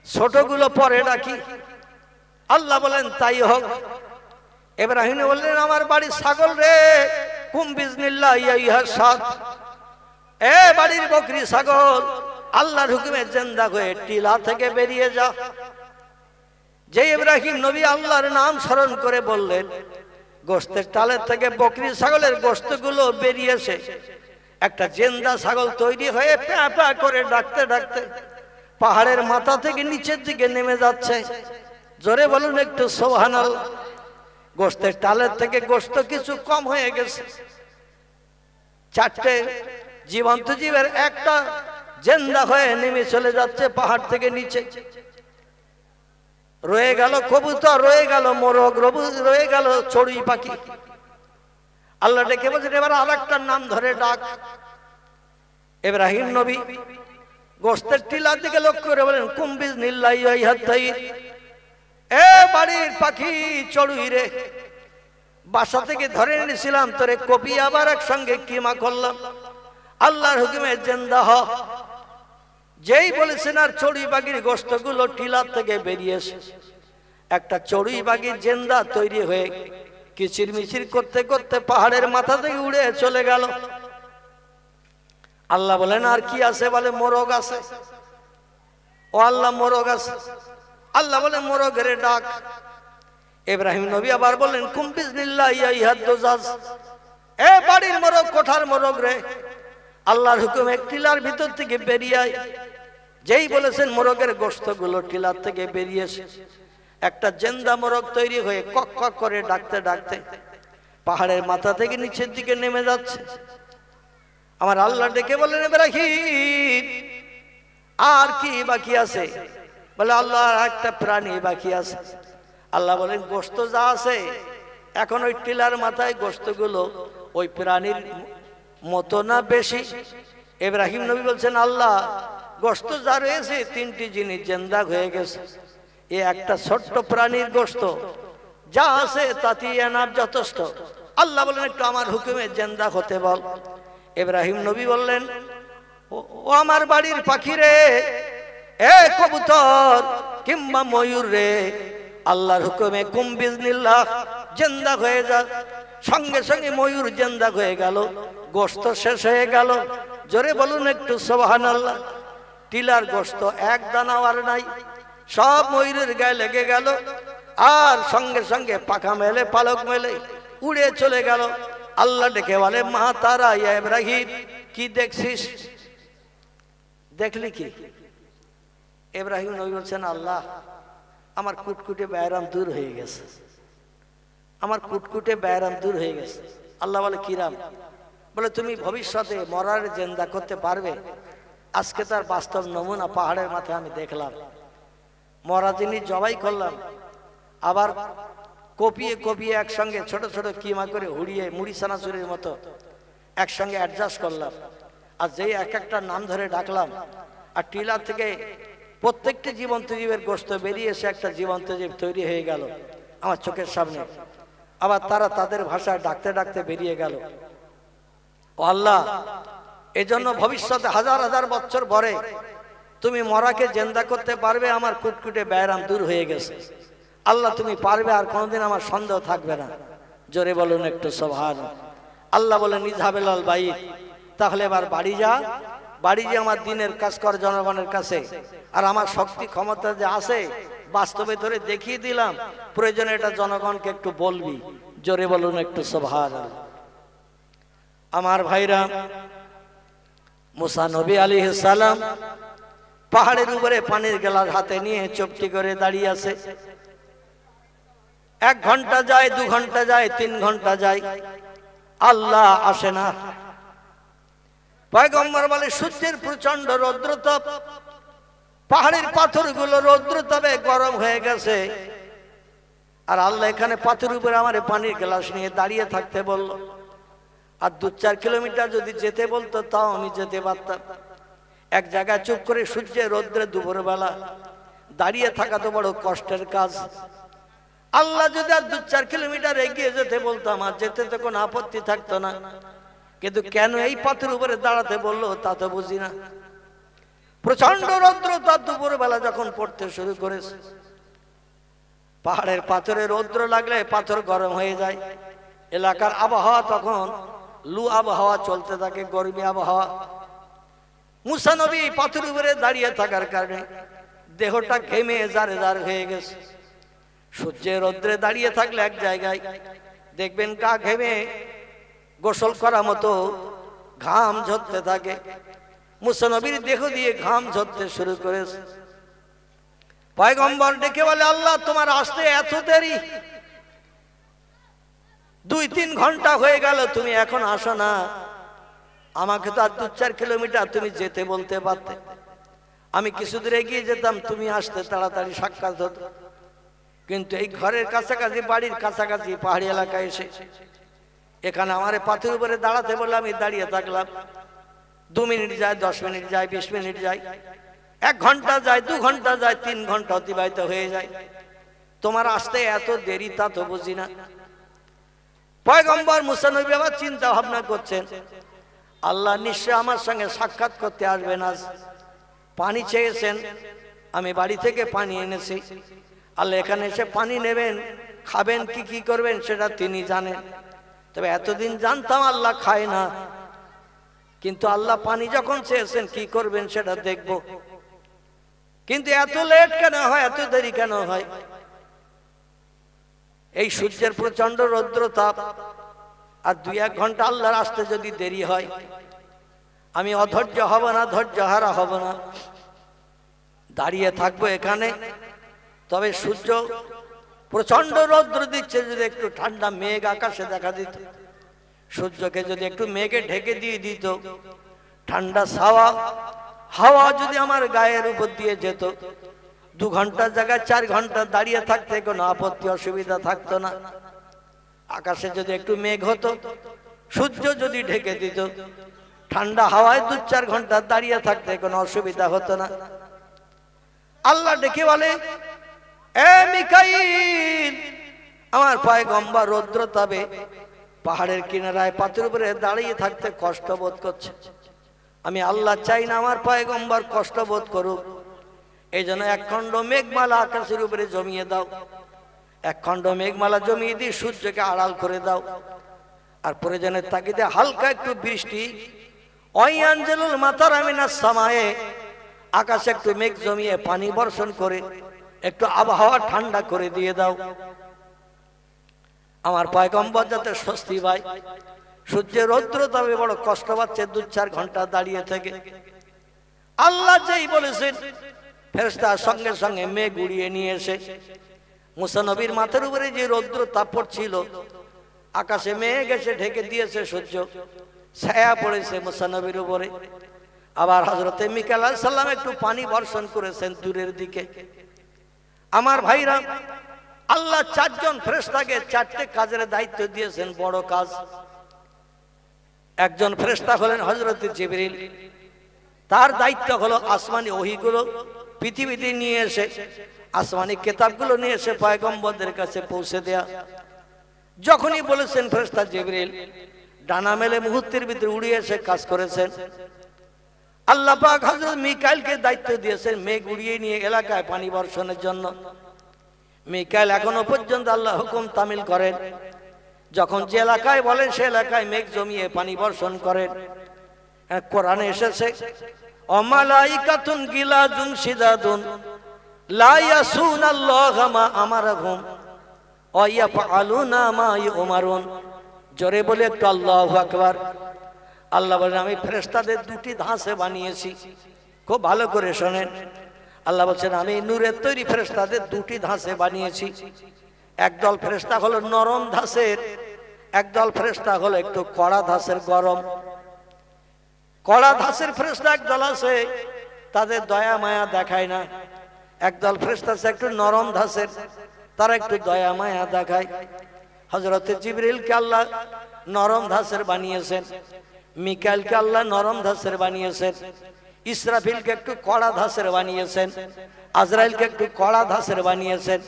ছোটগুলো পরে ডাকি। আল্লাহ বলেন, তাই হোক। ইব্রাহিম বললেন, আমার বাড়ির ছাগল রে, কুম বিজনিল্লাহ ইয়া আইয়ুহাস সাদ, এ বাড়ির বকরি ছাগল, আল্লাহর হুকুমে জিন্দা হয়ে টিলা থেকে বেরিয়ে যা। যে ইব্রাহিম নবী আল্লাহর নাম স্মরণ করে বললেন, গোস্তের টালের থেকে বকরি ছাগলের গোস্তগুলো বেরিয়েছে। একটা জিন্দা ছাগল তৈরি হয়ে প্যাঁ প্যাঁ করে ডাকতে ডাকতে পাহাড়ের মাথা থেকে নিচের দিকে নেমে যাচ্ছে। জোরে বলুন একটু সুবহানাল্লাহ। গোস্তের টালের থেকে গোস্ত কিছু কম হয়ে গেছে, 4টে জীবন্ত জীবের একটা জিন্দা হয়ে নেমে চলে যাচ্ছে পাহাড় থেকে নিচে। রয়ে গেল কবুতর, রয়ে গেল মোরগ, রয়ে গেল চড়ুই পাখি। আল্লাহ ডেকে বলছেন, এবার আরেকটার নাম ধরে ডাক। ইব্রাহিম নবী গোস্তের টিলার দিকে লক্ষ্য করে বলেন, কুম বিজনিল্লাহ ইয়া আইয়ুহাত তায়ির, এ বাড়ির পাখি চড়ুই রে, বাসা থেকে ধরে এনেছিলাম তোরে কপি আবার একসঙ্গে কিমা করলাম, আল্লাহর হুকুমে জিন্দা হ। যেই বলেছেন আর চড়ুই পাখির গোস্তগুলো টিলার থেকে বেরিয়েছে। একটা চড়ুই পাখি জিন্দা তৈরি হয়ে কিচির মিচির করতে করতে পাহাড়ের মাথা থেকে উড়ে চলে গেল। আল্লাহ বলেন, আর কি আছে? বলে, মোরগ আছে। ও আল্লাহ, মোরগ আছে। আল্লাহ বলে, মোরগের ডাক। ইব্রাহিম নবী আবার বললেন, কুম বিজনিল্লাহ ইয়া আইয়ুহাদ দুজাজ, এ বাড়ির মোরগ, কোঠার মোরগ রে, আল্লাহর হুকুমে টিলার ভিতর থেকে বেরিয়ে আয়। যেই বলেছেন মোরগের গোস্তগুলো টিলার থেকে বেরিয়েছে। একটা জিন্দা মোরগ তৈরি হয়ে কক কক করে ডাকতে ডাকতে পাহাড়ের মাথা থেকে নিচের দিকে নেমে যাচ্ছে। আমার আল্লাহ ডেকে বললেন, ইব্রাহিম আর কি বাকি আছে? বলে, আল্লাহ একটা প্রাণী বাকি আছে। আল্লাহ বলেন, গোস্ত যা আছে এখন ওই টিলার মাথায় গোস্তগুলো ওই প্রাণীর মতো না বেশি? ইব্রাহিম নবী বলছেন, আল্লাহ গোশত যা রয়েছে তিনটি জিনিস জিন্দা হয়ে গেছে। এই একটা ছোট্ট প্রাণীর গোশত যা আছে তাতেই এনাফ, যথেষ্ট। আল্লাহ বলেন একটু আমার হুকুমে জিন্দা হতে বল। ইব্রাহিম নবী বললেন, ও আমার বাড়ির পাখি রে, এ কবুতর কিংবা ময়ূর রে, আল্লাহর হুকুমে কুম বিজনিল্লাহ জিন্দা হয়ে যা। সঙ্গে সঙ্গে ময়ূর জিন্দা হয়ে গেল, গোশত শেষ হয়ে গেল। জোরে বলুন একটু সুবহানাল্লাহ। টিলার গোশত এক দানাও আর নাই, সব ময়ূরের গায়ে লেগে গেল। আর সঙ্গে সঙ্গে পাখা মেলে, পালক মেলে উড়ে চলে গেল। আল্লাহ ডেকে বলে, মা তারা ইয়া ইব্রাহিম, কি দেখছিস? দেখলি কি? ইব্রাহিম নবী বলছেন, আল্লাহ আমার কুটকুটে ব্যায়াম দূর হয়ে গেছে, আমার কুটকুটে ব্যায়াম দূর হয়ে গেছে। আল্লাহ বলে, কিরাম? বলে, তুমি ভবিষ্যতে মরার জিন্দা করতে পারবে। আজকে তার বাস্তব নমুনা পাহাড়ের মাথায় আমি দেখলাম। মরা জিনিস জবাই করলাম, আবার কপিয়ে কপিয়ে একসঙ্গে ছোট ছোট কিমা করে হুড়িয়ে মুড়ি চানাচুরের মতো একসঙ্গে অ্যাডজাস্ট করলাম। আর যেই এক একটা নাম ধরে ডাকলাম, আর টিলার থেকে প্রত্যেকটি জীবন্ত জীবের গোশত বেরিয়ে এসে একটা জীবন্ত জীব তৈরি হয়ে গেল আমার চোখের সামনে। আবার তারা তাদের ভাষায় ডাকতে ডাকতে বেরিয়ে গেল। ও আল্লাহ, এজন্য ভবিষ্যতে হাজার হাজার বছর পরে তুমি মরাকে জিন্দা করতে পারবে। আমার কুটকুটে ব্যায়াম দূর হয়ে গেছে। আল্লাহ তুমি পারবে, আর কোনোদিন আমার সন্দেহ থাকবে না। জোরে বলুন একটু সুবহানাল্লাহ। আল্লাহ বলেন, ইযহাবিল বাইত, তাহলে এবার বাড়ি যা, বাড়ি যে আমার দিনের কাজ কর জনগণের কাছে। আর আমার শক্তি ক্ষমতা যে আছে বাস্তবে ধরে দেখিয়ে দিলাম, প্রয়োজনে এটা জনগণকে একটু বলবি। জোরে বলুন একটু সুবহানাল্লাহ। আমার ভাইরা, মুসা নবী আলাইহিস সালাম পাহাড়ের উপরে পানির গ্লাস হাতে নিয়ে চুপটি করে দাঁড়িয়ে আছে। 1 ঘন্টা যায়, 2 ঘন্টা যায়, 3 ঘন্টা যায়, আল্লাহ আসে না। পয়গম্বর বলে, সূর্যের প্রচন্ড রৌদ্রতাপ, পাহাড়ের পাথরগুলো রৌদ্রতাপে গরম হয়ে গেছে। আর আল্লাহ এখানে পাথরের উপরে আমার পানির গ্লাস নিয়ে দাঁড়িয়ে থাকতে বলল। আর 2-4 কিলোমিটার যদি যেতে বলতো তাও আমি যেতে পারতাম। এক জায়গায় চুপ করে সূর্যের রৌদ্রে দুপুরবেলা দাঁড়িয়ে থাকা তো বড় কষ্টের কাজ। আল্লাহ যদি আর 2-4 কিলোমিটার এগিয়ে যেতে বলতাম, আর যেতে তো কোনো আপত্তি থাকতো না। কিন্তু কেন এই পাথরের উপরে দাঁড়াতে বললো তা তো বুঝি না। প্রচন্ড রৌদ্র তার দুপুরবেলা যখন পড়তে শুরু করেছে, পাহাড়ের পাথরে রৌদ্র লাগলে পাথর গরম হয়ে যায়। এলাকার আবহাওয়া তখন লু আবহাওয়া চলতে থাকে, গরমি আবহাওয়া। মুসা নবী পাথরের উপরে দাঁড়িয়ে থাকার কারণে দেহটা ঘেমে জারে জার হয়ে গেছে। সূর্যের রৌদ্রে দাঁড়িয়ে থাকলে এক জায়গায় দেখবেন গা ঘেমে গোসল করা মতো ঘাম ঝরতে থাকে। মুসা নবীর দেহ দিয়ে ঘাম ঝরতে শুরু করেছে। পয়গম্বর ডেকে বলে, আল্লাহ তোমার আসতে এত দেরি, 2-3 ঘন্টা হয়ে গেল, তুমি এখন আসো না। আমাকে তো আর 2-4 কিলোমিটার তুমি যেতে বলতে পারতে, আমি কিছু দূর এগিয়ে যেতাম, তুমি আসতে তাড়াতাড়ি সাক্ষাৎ হতো। কিন্তু এই ঘরের কাছাকাছি, বাড়ির কাছাকাছি পাহাড়ি এলাকায় এসে এখানে আমার পাথরের উপরে দাঁড়াতে বলে আমি দাঁড়িয়ে থাকলাম। 2 মিনিট যায়, 10 মিনিট যায়, 20 মিনিট যায়, 1 ঘন্টা যায়, 2 ঘন্টা যায়, 3 ঘন্টা অতিবাহিত হয়ে যায়। তোমার আসতে এত দেরি তা তো বুঝি না। পয়গম্বর মুসা নবী আবার চিন্তা ভাবনা করছেন, আল্লাহ নিশ্চয় আমার সঙ্গে সাক্ষাৎ করতে আসবেন। আজ পানি চেয়েছেন, আমি বাড়ি থেকে পানি এনেছি। আল্লাহ এখানে এসে পানি নেবেন, খাবেন, কি কি করবেন সেটা তিনি জানেন। তবে এতদিন জানতাম আল্লাহ খায় না, কিন্তু আল্লাহ পানি যখন চেয়েছেন কি করবেন সেটা দেখব। কিন্তু এত লেট কেন হয়, এত দেরি কেন হয়? এই সূর্যের প্রচন্ড রৌদ্র তাপ, আর 2-1 ঘন্টা আল্লাহর আসতে যদি দেরি হয়, আমি অধৈর্য হব না, ধৈর্য হারা হব না, দাঁড়িয়ে থাকবো এখানে। তবে সূর্য প্রচন্ড রৌদ্র দিচ্ছে, যদি একটু ঠান্ডা মেঘ আকাশে দেখা দিত, সূর্যকে যদি একটু মেঘে ঢেকে দিয়ে দিত, ঠান্ডা হাওয়া যদি আমার গায়ের উপর দিয়ে যেত, 2 ঘন্টার জায়গায় 4 ঘন্টা দাঁড়িয়ে থাকতে কোনো আপত্তি অসুবিধা থাকতো না। আকাশে যদি একটু মেঘ হতো, সূর্য যদি ঢেকে দিত, ঠান্ডা হাওয়ায় 2-4 ঘন্টা দাঁড়িয়ে থাকতে কোনো অসুবিধা হতো না। আল্লাহ ডেকে বলে, এ মিকাইল, আমার পয়গম্বর রৌদ্র তাপে পাহাড়ের কিনারায় পাথরের উপরে দাঁড়িয়ে থাকতে কষ্ট বোধ করছে। আমি আল্লাহ চাই না আমার পয়গম্বর কষ্ট বোধ করুক, এই জন্য 1 খণ্ড মেঘমালা আকাশের উপরে জমিয়ে দাও। 1 খণ্ড মেঘমালা জমিয়ে দিয়ে সূর্যকে আড়াল করে দাও। আর প্রয়োজনের তাগিদে হালকা একটু বৃষ্টি, ওয়াইয়ানজেলুল মাতারা মিনাস সামায়ে, আকাশে একটু মেঘ জমিয়ে পানি বর্ষণ করে একটু আবহাওয়া ঠান্ডা করে দিয়ে দাও। আমার পয়গম্বর যাতে স্বস্তি পায়। সূর্যের রৌদ্র তবে বড় কষ্ট পাচ্ছে 2-4 ঘন্টা দাঁড়িয়ে থেকে। আল্লাহ যেই বলেছেন, ফেরেশতা সঙ্গে সঙ্গে মেঘ উড়িয়ে নিয়ে এসে মুসা নবীর মাথার উপরে যে রৌদ্র তাপ পড়ছিল, আকাশে মেঘ এসে ঢেকে দিয়েছে, সূর্য ছায়া পড়েছে মুসা নবীর উপরে। আবার হযরতে মিকাইল আলাইহিস সালাম একটু পানি বর্ষণ করেছেন দূরের দিকে। আমার ভাইরা, আল্লাহ 4 জন ফেরেশতাকে 4টে কাজের দায়িত্ব দিয়েছেন, বড় কাজ। একজন ফেরেশতা হলেন হযরতে জিবরিল, তার দায়িত্ব হলো আসমানি ওহীগুলো পৃথিবীতে নিয়ে এসে, আসমানি কিতাবগুলো নিয়ে এসে পয়গম্বরদের কাছে পৌঁছে দেয়া। যখনই বলেছেন ফেরেশতা জিবরিল, ডানা মেলে মুহূর্তের ভিতরে উড়িয়ে এসে কাজ করেছেন। আল্লাহ পাক হযরত মিকাইলকে দায়িত্ব দিয়েছেন মেঘ উড়িয়ে নিয়ে এলাকায় পানি বর্ষণের জন্য। মিকাইল এখনো পর্যন্ত আল্লাহ হুকুম তামিল করেন, যখন যে এলাকায় বলেন সে এলাকায় মেঘ জমিয়ে পানি বর্ষণ করেন। কোরআনে এসেছে, অমালাইকাতুন গিলাজুন শিদাদুন লা ইয়াসুনাল্লাহা মা আমারাহুম ওয়া ইয়াফআলুনা মা ইউমারুন। জোরে বলে একটু আল্লাহু আকবার। আল্লাহ বলেন, আমি ফেরেশতাদের 2টি ধাঁচে বানিয়েছি। খুব ভালো করে শোনেন, আল্লাহ বলছেন আমি নূরের তৈরি ফেরেশতাদের 2টি ধাঁচে বানিয়েছি। একদল ফেরেশতা হলো নরম ধাঁচের, একদল ফেরেশতা হলো একটু কড়া ধাঁচের, গরম। কড়া ধাঁচের ফেরেশতা একদল আছে, তাদের দয়া মায়া দেখায় না। একদল ফেরেশতা আছে একটু নরম ধাঁচের, তারা একটু দয়া মায়া দেখায়। হযরতে জিবরিলকে আল্লাহ নরম ধাঁচের বানিয়েছেন, মিকাইলকে আল্লাহ নরম ধাঁচের বানিয়েছেন, ইসরাফিলকে একটু কড়া ধাঁচের বানিয়েছেন, আজরাইলকে একটু কড়া ধাঁচের বানিয়েছেন।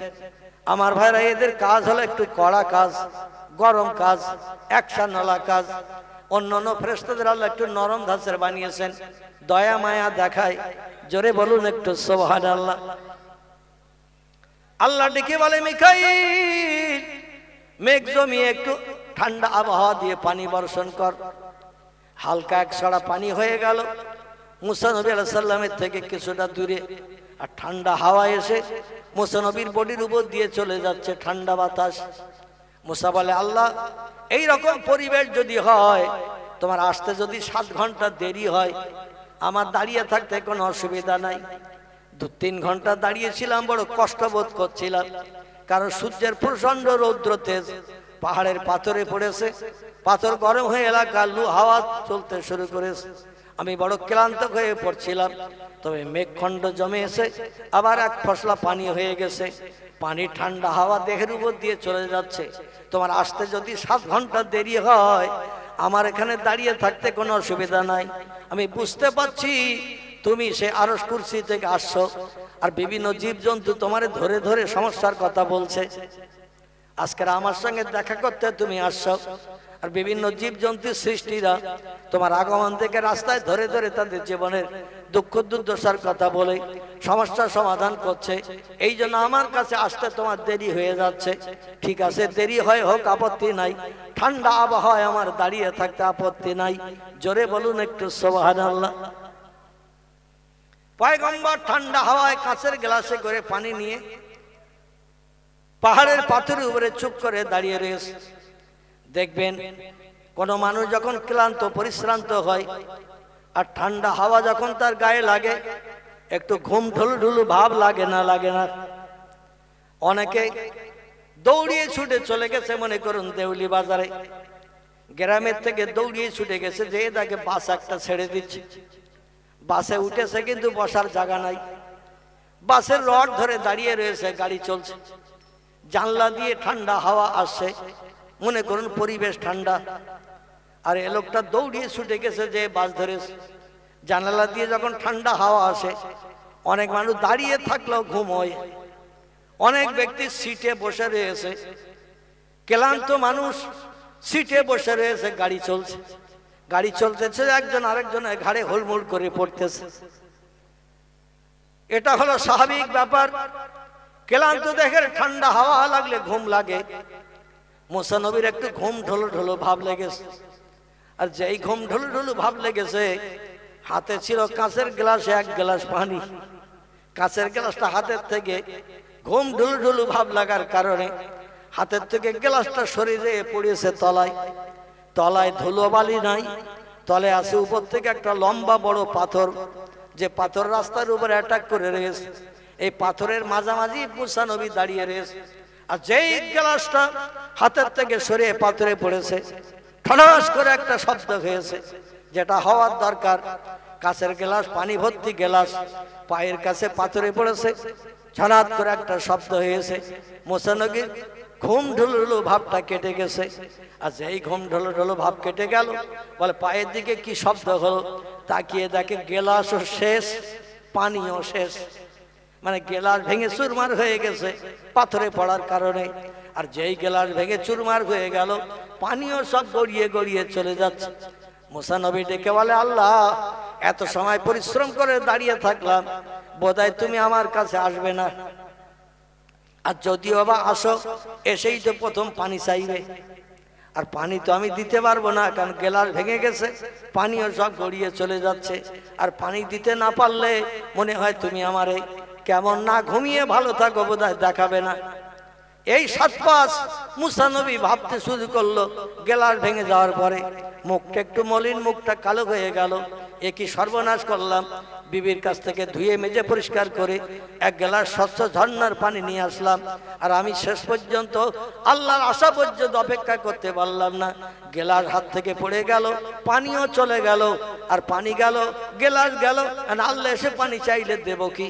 আমার ভাইরা, এদের কাজ হলো একটু কড়া কাজ, গরম কাজ, অ্যাকশনওয়ালা কাজ। অন্যান্য ফেরেশতাদের আল্লাহ একটু নরম ধাঁচের বানিয়েছেন, দয়া মায়া দেখায়। জোরে বলুন একটু সুবহানাল্লাহ। আল্লাহ ডেকে বলে, মিকাইল, মেঘ জমিয়ে একটু ঠান্ডা আবহাওয়া দিয়ে পানি বর্ষণ কর। হালকা এক ছড়া পানি হয়ে গেল মুসা নবী আলাইহিস সালামের থেকে কিছুটা দূরে। আর ঠান্ডা হাওয়া এসে মুসা নবীর বডির উপর দিয়ে চলে যাচ্ছে, ঠান্ডা বাতাস। মুসা বলে, আল্লাহ, এই রকম পরিবেশ যদি হয়, তোমার আসতে যদি 7 ঘন্টা দেরি হয়, আমার দাঁড়িয়ে থাকতে কোনো অসুবিধা নাই। 2-3 ঘন্টা দাঁড়িয়েছিলাম, বড় কষ্ট বোধ করছিলাম, কারণ সূর্যের প্রচন্ড রৌদ্র তেজ, পাহাড়ের পাথরে পড়েছে, পাথর গরম হয়ে এলাকা লু হাওয়া চলতে শুরু করেছে। আমি বড় ক্লান্ত হয়ে পড়ছিলাম। তবে মেঘখণ্ড জমে এসে আবার এক ফসলা পানি হয়ে গেছে, পানি ঠান্ডা হাওয়া দেহের উপর দিয়ে চলে যাচ্ছে। তোমার আসতে যদি 7 ঘন্টা দেরি হয়, আমার এখানে দাঁড়িয়ে থাকতে কোনো অসুবিধা নাই। আমি বুঝতে পারছি তুমি সে আরশ কুরসি থেকে আসছো, আর বিভিন্ন জীবজন্তু তোমার ধরে ধরে সমস্যার কথা বলছে। আজকে আমার সঙ্গে দেখা করতে তুমি আসছো, আর বিভিন্ন জীবজন্তুর সৃষ্টিরা তোমার আগমন থেকে রাস্তায় ধরে ধরে তাদের জীবনের দুঃখ দুর্দশার কথা বলে সমস্যার সমাধান করছে। এই জন্য আমার কাছে আসতে তোমার দেরি হয়ে যাচ্ছে। ঠিক আছে, দেরি হয় হোক, আপত্তি নাই। ঠান্ডা আবহাওয়ায় আমার দাঁড়িয়ে থাকতে আপত্তি নাই। জোরে বলুন একটু সুবহানাল্লাহ। পয়গম্বর ঠান্ডা হাওয়ায় কাঁচের গ্লাসে করে পানি নিয়ে পাহাড়ের পাথরের উপরে চুপ করে দাঁড়িয়ে রয়েছে। দেখবেন কোন মানুষ যখন ক্লান্ত পরিশ্রান্ত হয় আর ঠান্ডা হাওয়া যখন তার গায়ে লাগে, একটু ঘুম ঢুলঢুলু ভাব লাগে না? লাগে না? অনেকে দৌড়িয়ে ছুটে চলে গেছে, মনে করুন দেউলি বাজারে, গ্রামের থেকে দৌড়িয়ে ছুটে গেছে যে তাকে বাস একটা ছেড়ে দিচ্ছে। বাসে উঠেছে কিন্তু বসার জায়গা নাই, বাসের রড ধরে দাঁড়িয়ে রয়েছে, গাড়ি চলছে, জানলা দিয়ে ঠান্ডা হাওয়া আসছে, মনে করুন পরিবেশ ঠান্ডা। আর এ লোকটা দৌড়িয়ে ছুটে গেছে যে বাস ধরেছে। জানালা দিয়ে যখন ঠান্ডা হাওয়া আসে, অনেক মানুষ দাঁড়িয়ে থাকলেও ঘুম হয়, অনেক ব্যক্তি সিটে বসে রয়েছে, ক্লান্ত মানুষ সিটে বসে রয়েছে, গাড়ি চলছে, গাড়ি চলতেছে, একজন আরেকজনের ঘাড়ে হুড়মুড় করে পড়তেছে। এটা হলো স্বাভাবিক ব্যাপার। ক্লান্ত দেখে ঠান্ডা হাওয়া লাগলে ঘুম লাগে। মুসা নবীর একটু ঘুম ঢোলো ঢোলো ভাব লেগেছে। আর যেই ঘুম ঢোলো ঢোলো ভাব লেগেছে, হাতে ছিল কাঁচের গ্লাসে এক গ্লাস পানি। কাঁচের গ্লাসটা হাতের থেকে ঘুম ঢুলু ঢুলু ভাব লাগার কারণে হাতের থেকে গ্লাসটা সরে যেয়ে পড়েছে তলায়। তলায় ধুলো বালি নাই, তলে আছে উপর থেকে একটা লম্বা বড় পাথর, যে পাথর রাস্তার উপরে অ্যাটাক করে রয়েছে। এই পাথরের মাঝামাঝি মুসা নবী দাঁড়িয়ে রয়েছে। আর যেই গ্লাসটা হাতের থেকে সরে পাথরে পড়েছে, ঠড়াস করে একটা শব্দ হয়েছে, যেটা হওয়ার দরকার। কাঁচের গ্লাস, পানি ভর্তি গ্লাস পায়ের কাছে পাথরে পড়েছে, ঝড়াত করে একটা শব্দ হয়েছে। মুসা নবীর ঘুম ঢুলুঢুলু ভাবটা কেটে গেছে। আর যেই ঘুম ঢুলুঢুলু ভাব কেটে গেল, বলে পায়ের দিকে কি শব্দ হলো, তাকিয়ে দেখে গ্লাসও শেষ, পানিও শেষ। মানে গ্লাস ভেঙে চুরমার হয়ে গেছে পাথরে পড়ার কারণে। আর যেই গ্লাস ভেঙে চুরমার হয়ে গেল, পানিও সব গড়িয়ে গড়িয়ে চলে যাচ্ছে। মুসা নবী ডেকে বলে, আল্লাহ, এত সময় পরিশ্রম করে দাঁড়িয়ে থাকলাম, বোধহয় তুমি আমার কাছে আসবে না। আর যদিও বা আসো, এসেই তো প্রথম পানি চাইবে। আর পানি তো আমি দিতে পারবো না, কারণ গ্লাস ভেঙে গেছে, পানিও সব গড়িয়ে চলে যাচ্ছে। আর পানি দিতে না পারলে মনে হয় তুমি আমারে কেমন না ঘুমিয়ে ভালো থাকো, বোধহয় দেখাবে না। এই 7-5 মুসা নবী ভাবতে শুরু করলো। গ্লাস ভেঙে যাওয়ার পরে মুখটা একটু মলিন, মুখটা কালো হয়ে গেল। এ কি সর্বনাশ করলাম। বিবির কাছ থেকে ধুয়ে মেজে পরিষ্কার করে এক গ্লাস স্বচ্ছ ঝর্ণার পানি নিয়ে আসলাম। আর আমি শেষ পর্যন্ত আল্লাহর আশা পর্যন্ত অপেক্ষা করতে পারলাম না। গ্লাস হাত থেকে পড়ে গেল, পানিও চলে গেল। আর পানি গেল, গ্লাস গেল, আর আল্লাহ এসে পানি চাইলে দেব কি?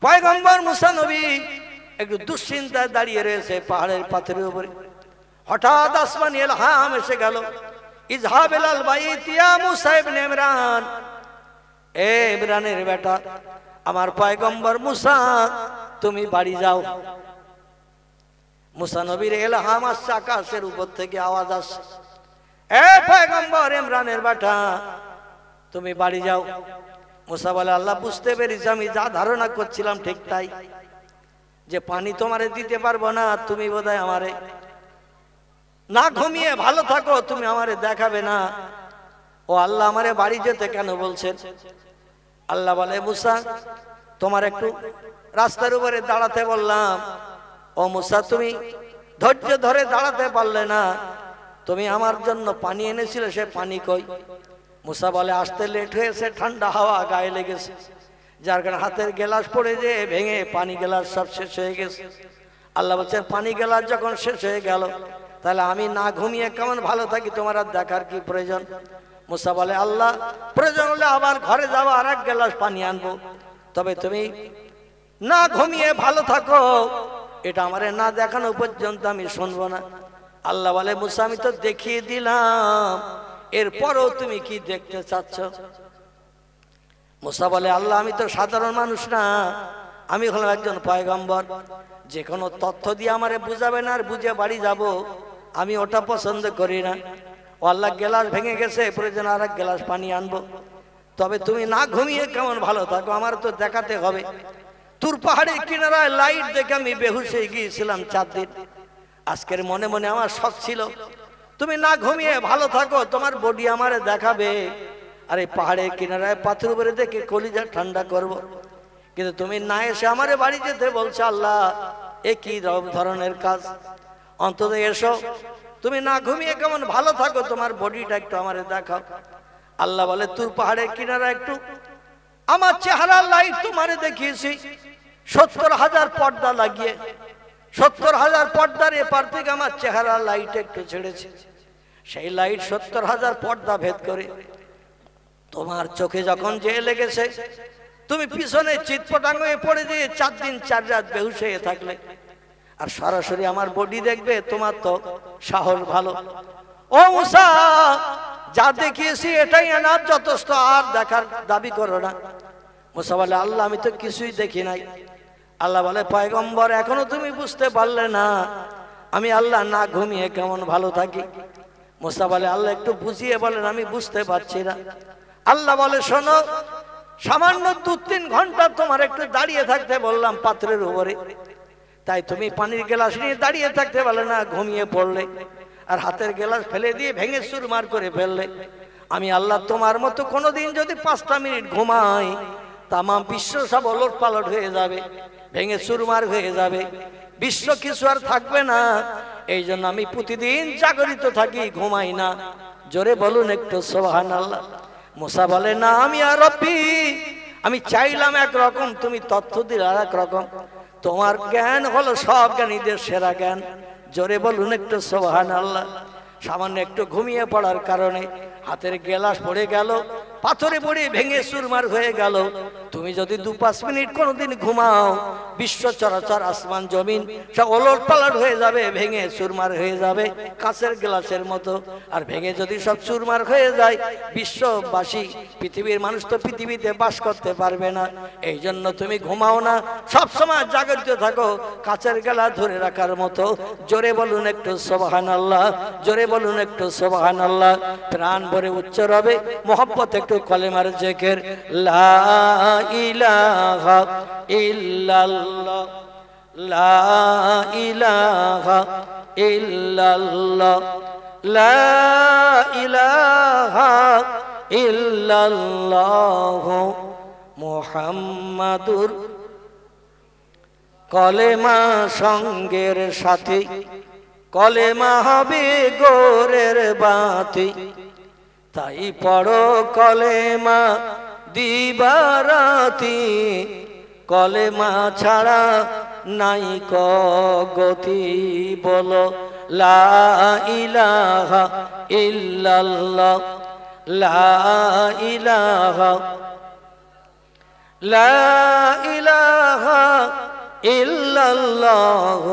পয়গম্বর মুসা নবী একটু দুশ্চিন্তায় দাঁড়িয়ে রয়েছে পাহাড়ের পাথরের উপরে। হঠাৎ আসমানি ইলহাম এসে গেল, ইযহাব ইলাল বাইত ইয়া মুসা ইবনে ইমরান। এ ইমরানের বেটা, আমার পয়গম্বর মুসা, তুমি বাড়ি যাও। মুসা নবীর ইলহাম আসছে, আকাশের উপর থেকে আওয়াজ আসছে, এ পয়গম্বর ইমরানের বেটা, তুমি বাড়ি যাও। মুসা বলে, আল্লাহ, বুঝতে পেরেছি, আমি যা ধারণা করছিলাম ঠিক তাই, যে পানি তোমারে দিতে পারবো না, তুমি বোধহয় আমারে না ঘুমিয়ে ভালো থাকো, তুমি আমারে দেখাবে না। ও আল্লাহ, আমারে বাড়ি যেতে কেন বলছেন? আল্লাহ বলে, মুসা, তোমার একটু রাস্তার উপরে দাঁড়াতে বললাম। ও মুসা, তুমি ধৈর্য ধরে দাঁড়াতে পারলে না, তুমি আমার জন্য পানি এনেছিলে, সে পানি কই? মুসা বলে, আসতে লেট হয়েছে, ঠান্ডা হাওয়া গায়ে লেগেছে, যার কারণে হাতের গ্লাস পড়ে যে ভেঙে পানি গ্লাস সব শেষ হয়ে গেছে। আল্লাহ বলছেন, পানি গ্লাস যখন শেষ হয়ে গেল, তাহলে আমি না ঘুমিয়ে কেমন ভালো থাকি, তোমার আর দেখার কি প্রয়োজন? মুসা বলে, আল্লাহ, প্রয়োজন হলে আবার ঘরে যাবো, আর এক গ্লাস পানি আনবো, তবে তুমি না ঘুমিয়ে ভালো থাকো, এটা আমারে না দেখানো পর্যন্ত আমি শুনবো না। আল্লাহ বলে, মুসা, আমি তো দেখিয়ে দিলাম, এরপরও তুমি কি দেখতে চাচ্ছ? মুসা বলে, আল্লাহ, আমি তো সাধারণ মানুষ না, আমি হলাম একজন পয়গম্বর, যে কোনো তথ্য দিয়ে আমারে বুঝাবে না আর বুঝে বাড়ি যাব, আমি ওটা পছন্দ করি না। ও আল্লাহ, গ্লাস ভেঙে গেছে, প্রয়োজন আর এক গ্লাস পানি আনবো, তবে তুমি না ঘুমিয়ে কেমন ভালো থাকো, আমার তো দেখাতে হবে। তুর পাহাড়ের কিনারায় লাইট দেখে আমি বেহুশ হয়ে গিয়েছিলাম 4 দিন। আজকের মনে মনে আমার শখ ছিল, তুমি না ঘুমিয়ে ভালো থাকো, তোমার বডি আমারে দেখাবে, আর এই পাহাড়ের কিনারায় পাথর উপরে দেখে কলিজা ঠান্ডা করব। কিন্তু তুমি না এসে আমারে বাড়ি যেতে বলছো, আল্লাহ, এ কি ধরনের কাজ? অন্তত এসো, তুমি না ঘুমিয়ে কেমন ভালো থাকো, তোমার বডিটা একটু আমারে দেখাও। আল্লাহ বলে, তুর পাহাড়ের কিনারা একটু আমার চেহারার লাইট তোমারে দেখিয়েছি, 70,000 পর্দা লাগিয়ে, 70,000 পর্দার এপার থেকে আমার চেহারার লাইট একটু ছেড়েছে। সেই লাইট 70,000 পর্দা ভেদ করে তোমার চোখে যখন যে লেগেছে, তুমি পিছনে চিৎপটাঙ্গ হয়ে পড়ে দিয়ে 4 দিন 4 রাত বেহুশ হয়ে থাকলে, আর সরাসরি আমার বডি দেখবে, তোমার তো সাহস ভালো। ও মুসা, যা দেখিয়েছি এটাই এনাফ, যথেষ্ট, আর দেখার দাবি করো না। মুসা বলে, আল্লাহ আমি তো কিছুই দেখি নাই। আল্লাহ বলে, পয়গম্বর এখনো তুমি বুঝতে পারলে না আমি আল্লাহ না ঘুমিয়ে কেমন ভালো থাকি? মুসা বলে, আল্লাহ একটু বুঝিয়ে বলেন, আমি বুঝতে পারছি না। আল্লাহ বলে, শোনো, সামান্য 2-3 ঘন্টা তোমার একটু দাঁড়িয়ে থাকতে বললাম পাত্রের উপরে, তাই তুমি পানির গ্লাস নিয়ে দাঁড়িয়ে থাকতে বলে না, ঘুমিয়ে পড়লে আর হাতের গ্লাস ফেলে দিয়ে ভেঙে চুরমার করে ফেললে। আমি আল্লাহ তোমার মতো কোনোদিন যদি 5টা মিনিট ঘুমাই, তামাম বিশ্ব সব ওলট পালট হয়ে যাবে, ভেঙে চুরমার হয়ে যাবে, বিশ্ব কিছু আর থাকবে না। এই জন্য আমি প্রতিদিন জাগরিত থাকি, ঘুমাই না। জোরে বলুন একটু সুবহানাল্লাহ। মুসা বলে, না আমি আর রব্বি, আমি চাইলাম একরকম, তুমি তথ্য দিলে আর এক রকম। তোমার জ্ঞান হলো সব জ্ঞানীদের সেরা জ্ঞান। জোরে বলুন একটু সুবহানাল্লাহ। সামান্য একটু ঘুমিয়ে পড়ার কারণে হাতের গ্লাস পড়ে গেল, পাথরে পড়ে ভেঙে চুরমার হয়ে গেল। তুমি যদি 2-5 মিনিট কোনোদিন ঘুমাও, বিশ্ব চরাচর আসমান জমিন সব ওলট পালট হয়ে যাবে, ভেঙে চুরমার হয়ে যাবে কাঁচের গ্লাসের মতো। আর ভেঙে যদি সব চুরমার হয়ে যায়, বিশ্ববাসী, পৃথিবীর মানুষ তো পৃথিবীতে বাস করতে পারবে না। এই জন্য তুমি ঘুমাও না, সব সময় জাগরিত থাকো, কাঁচের গ্লাস ধরে রাখার মতো। জোরে বলুন একটু সুবহানাল্লাহ, জোরে বলুন একটু সুবহানাল্লাহ। প্রাণ ভরে উচ্চ রবে মোহাব্বত একটু কলেমার জিকির, লা ইলাহা ইল্লাল্লাহ, লা ইলাহা ইল্লাল্লাহ, লা ইলাহা ইল্লাল্লাহ মুহাম্মাদুর। কলেমা সঙ্গের সাথে, কলেমা হবে গোরের বাতি। তাই পড়ো কলেমা দিবারাতি, কলেমা ছাড়া নাই গতি। বলো লা ইলাহা ইল্লাল্লাহ, লা ইলাহা, লা ইলাহা ইল্লাল্লাহ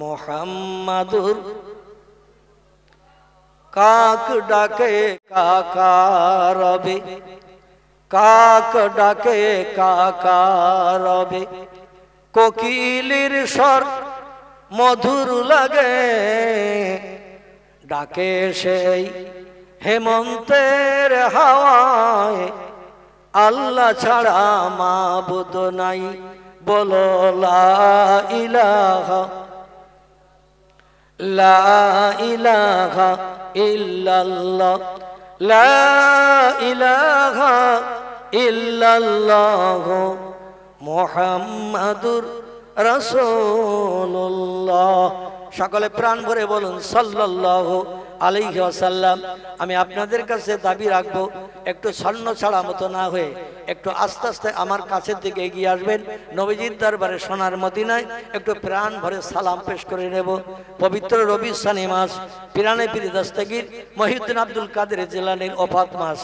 মুহাম্মাদুর। কাক ডাকে কাকা রবে, কাক ডাকে কাকা রবে, কোকিলের স্বর মধুর লাগে, ডাকে সেই হেমন্তের হাওয়ায়। আল্লাহ ছাড়া মাবুদ নাই, বলো লা ইলাহা, লা ইলাহা ইল্লাল্লাহ, লা ইলাহা ইল্লাল্লাহ মুহাম্মাদুর রাসূলুল্লাহ। সকলে প্রাণ ভরে বলুন সাল্লাল্লাহু আলাইহি ওয়াসাল্লাম। আমি আপনাদের কাছে দাবি রাখবো, একটু স্বর্ণ ছাড়া মতো না হয়ে একটু আস্তে আস্তে আমার কাছের দিকে এগিয়ে আসবেন। নবীজির দরবারে সোনার মদিনায় একটু প্রাণ ভরে সালাম পেশ করে নেব। পবিত্র রবিউল সানি মাস, পিরানে পীর দস্তগীর মহিউদ্দিন আব্দুল কাদের জিলানীর ওফাত মাস।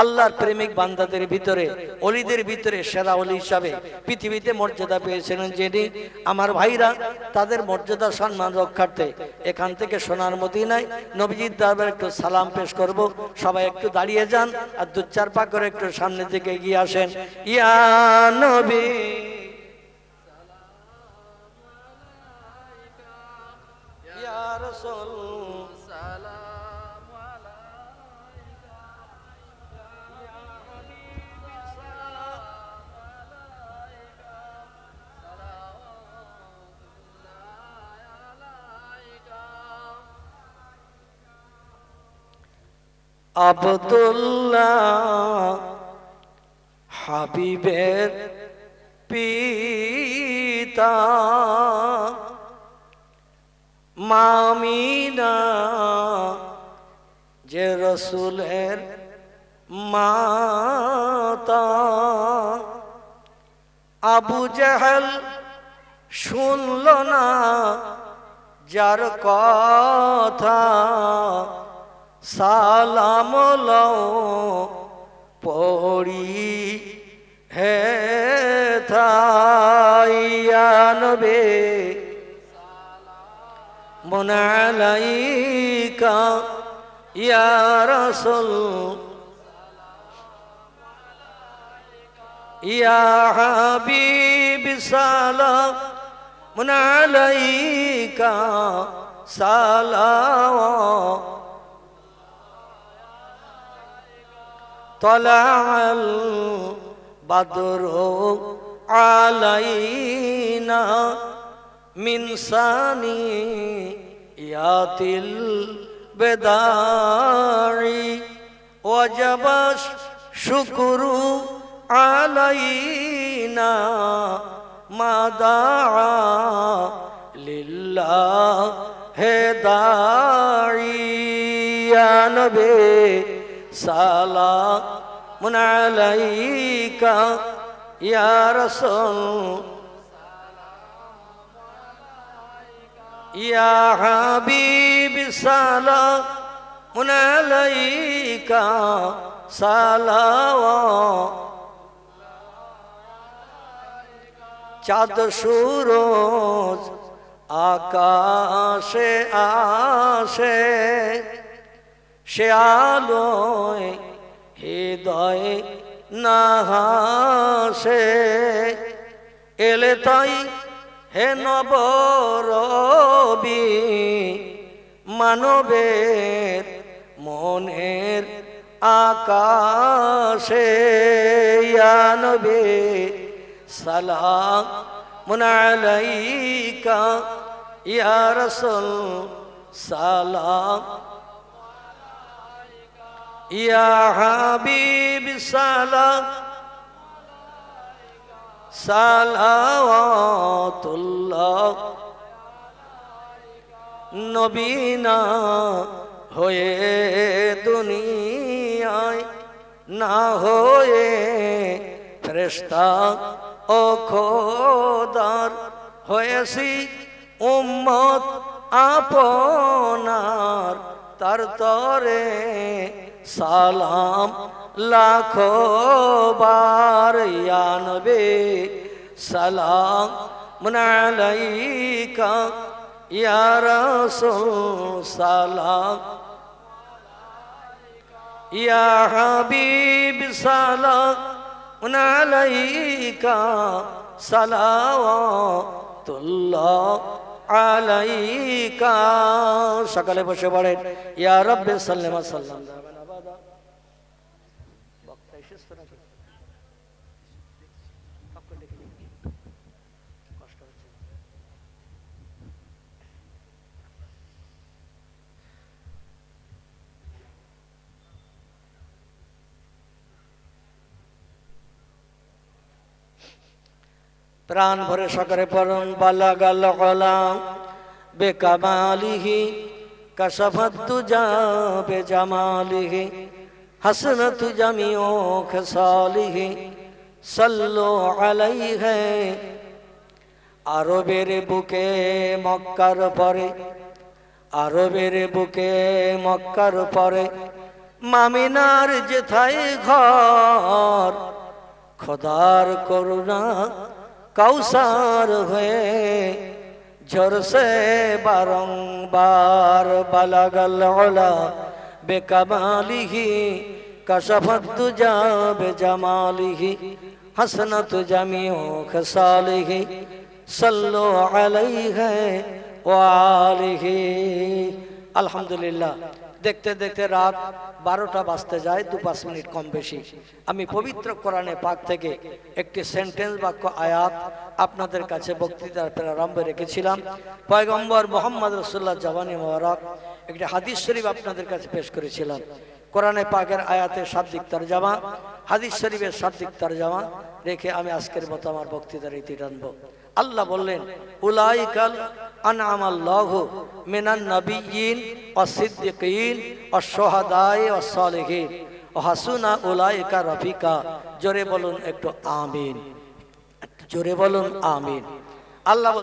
আল্লাহর প্রেমিক বান্দাদের ভিতরে, অলিদের ভিতরে সেরা অলি হিসাবে পৃথিবীতে মর্যাদা পেয়েছিলেন যিনি, আমার ভাইরা তাদের মর্যাদা সম্মান রক্ষার্থে এখান থেকে সোনার মদিনায় নবীজির দরবারে একটু সালাম পেশ করব। সবাই একটু দাঁড়িয়ে যান আর 2-4 পা করে একটু সামনের দিকে এগিয়ে আসেন। ইয়া নবী ইয়া রাসূল আব্দুল্লাহ হাবিবের পিতা, মামিনা যে রসুলের মাতা। আবু জাহেল শুনল না যার কথা, সালাম লও পড়ি হে থাইয়া নবে মুন আলাইকা আলাইকা ইয়া রাসূল ইয়া হাবিব সালামুন আলাইকা সালাওয়াত তালাআল বাদরু আলাইনা মিন সানিয়াতিল বেদাই ওয়াজাবা শুকরু আলাইনা মা দাআ লিল্লাহি দাঈ ইয়া নবী সালামুন আলাইকা ইয়া রাসূল ইয়া হাবিব সালামুন আলাইকা সালাওয়াত চাঁদ সূরজ আকাশে আসে সে আলোয় হৃদয় নাহাসে এলে তাই হে নবরবি মানবের মনের আকাশে ইয়া নবী সালামুন আলাইকা ইয়া রাসূল সালাম ইয়া হাবিব সালাম সালাওয়াতুল্লাহ নবী না হয়ে দুনিয়ায় না হয়ে ফেরেশতা ও খোদার হয়েছি উম্মত আপনার তার তরে সালাম লাখো বার ইয়া নবী সালামুন আলাইকা ইয়া রাসূল সালাম ইয়া হাবিব সালামুন আলাইকা সালাওয়াতুল্লাহ আলাইকা সকালে বসে পড়েন ইয়া রাব্বি সাল্লাম সাল্লাম বক্তা এসেছে নাকি কষ্ট হচ্ছে প্রাণ ভরে সকালে পড়ুন বালাগাল গোলাম বেকামালিহি কাশাফাত তুজা বেজামালিহি হাসনাতু জামিউ খাসালিহি সাল্লু আলাইহি আরবের বুকে মক্কার পরে আরবের বুকে মক্কার পরে মামিনার যেথায় ঘর খোদার করুণা কাউসার হয়ে ঝরসে বারংবার বালাগাল ওলা বেকামালিহি কাশাফাত তুজা বেজামালিহি হাসনাতু জামিউ খাসালিহি সাল্লু আলাইহি ওয়া আলিহি আলহামদুলিল্লাহ দেখতে দেখতে রাত 12টা বাজতে যায় 2-5 মিনিট কম বেশি আমি পবিত্র কোরআনে পাক থেকে একটি সেন্টেন্স বাক্য আয়াত আপনাদের কাছে বক্তৃতার প্রারম্ভে রেখেছিলাম পয়গম্বর মুহাম্মদ রাসূলুল্লাহ জবানি মোবারক একটি হাদিস শরীফ আপনাদের কাছে পেশ করেছিলাম কোরআনে পাকের আয়াতের শাব্দিক তরজমা হাদিস শরীফের শাব্দিক তরজমা রেখে আমি আজকের মতো আমার বক্তৃতার ইতি টানবো আল্লাহ বললেন উলাইকাল আনআমাল্লাহু মিনান নাবিয়্যিন ওয়াস সিদ্দিকিন ওয়াস শুহাদাই ওয়াস সালিহিন ওয়া হাসুনা উলাইকা রাফিকা জোরে বলুন একটু আমিন জোরে বলুন আমিন আল্লাহ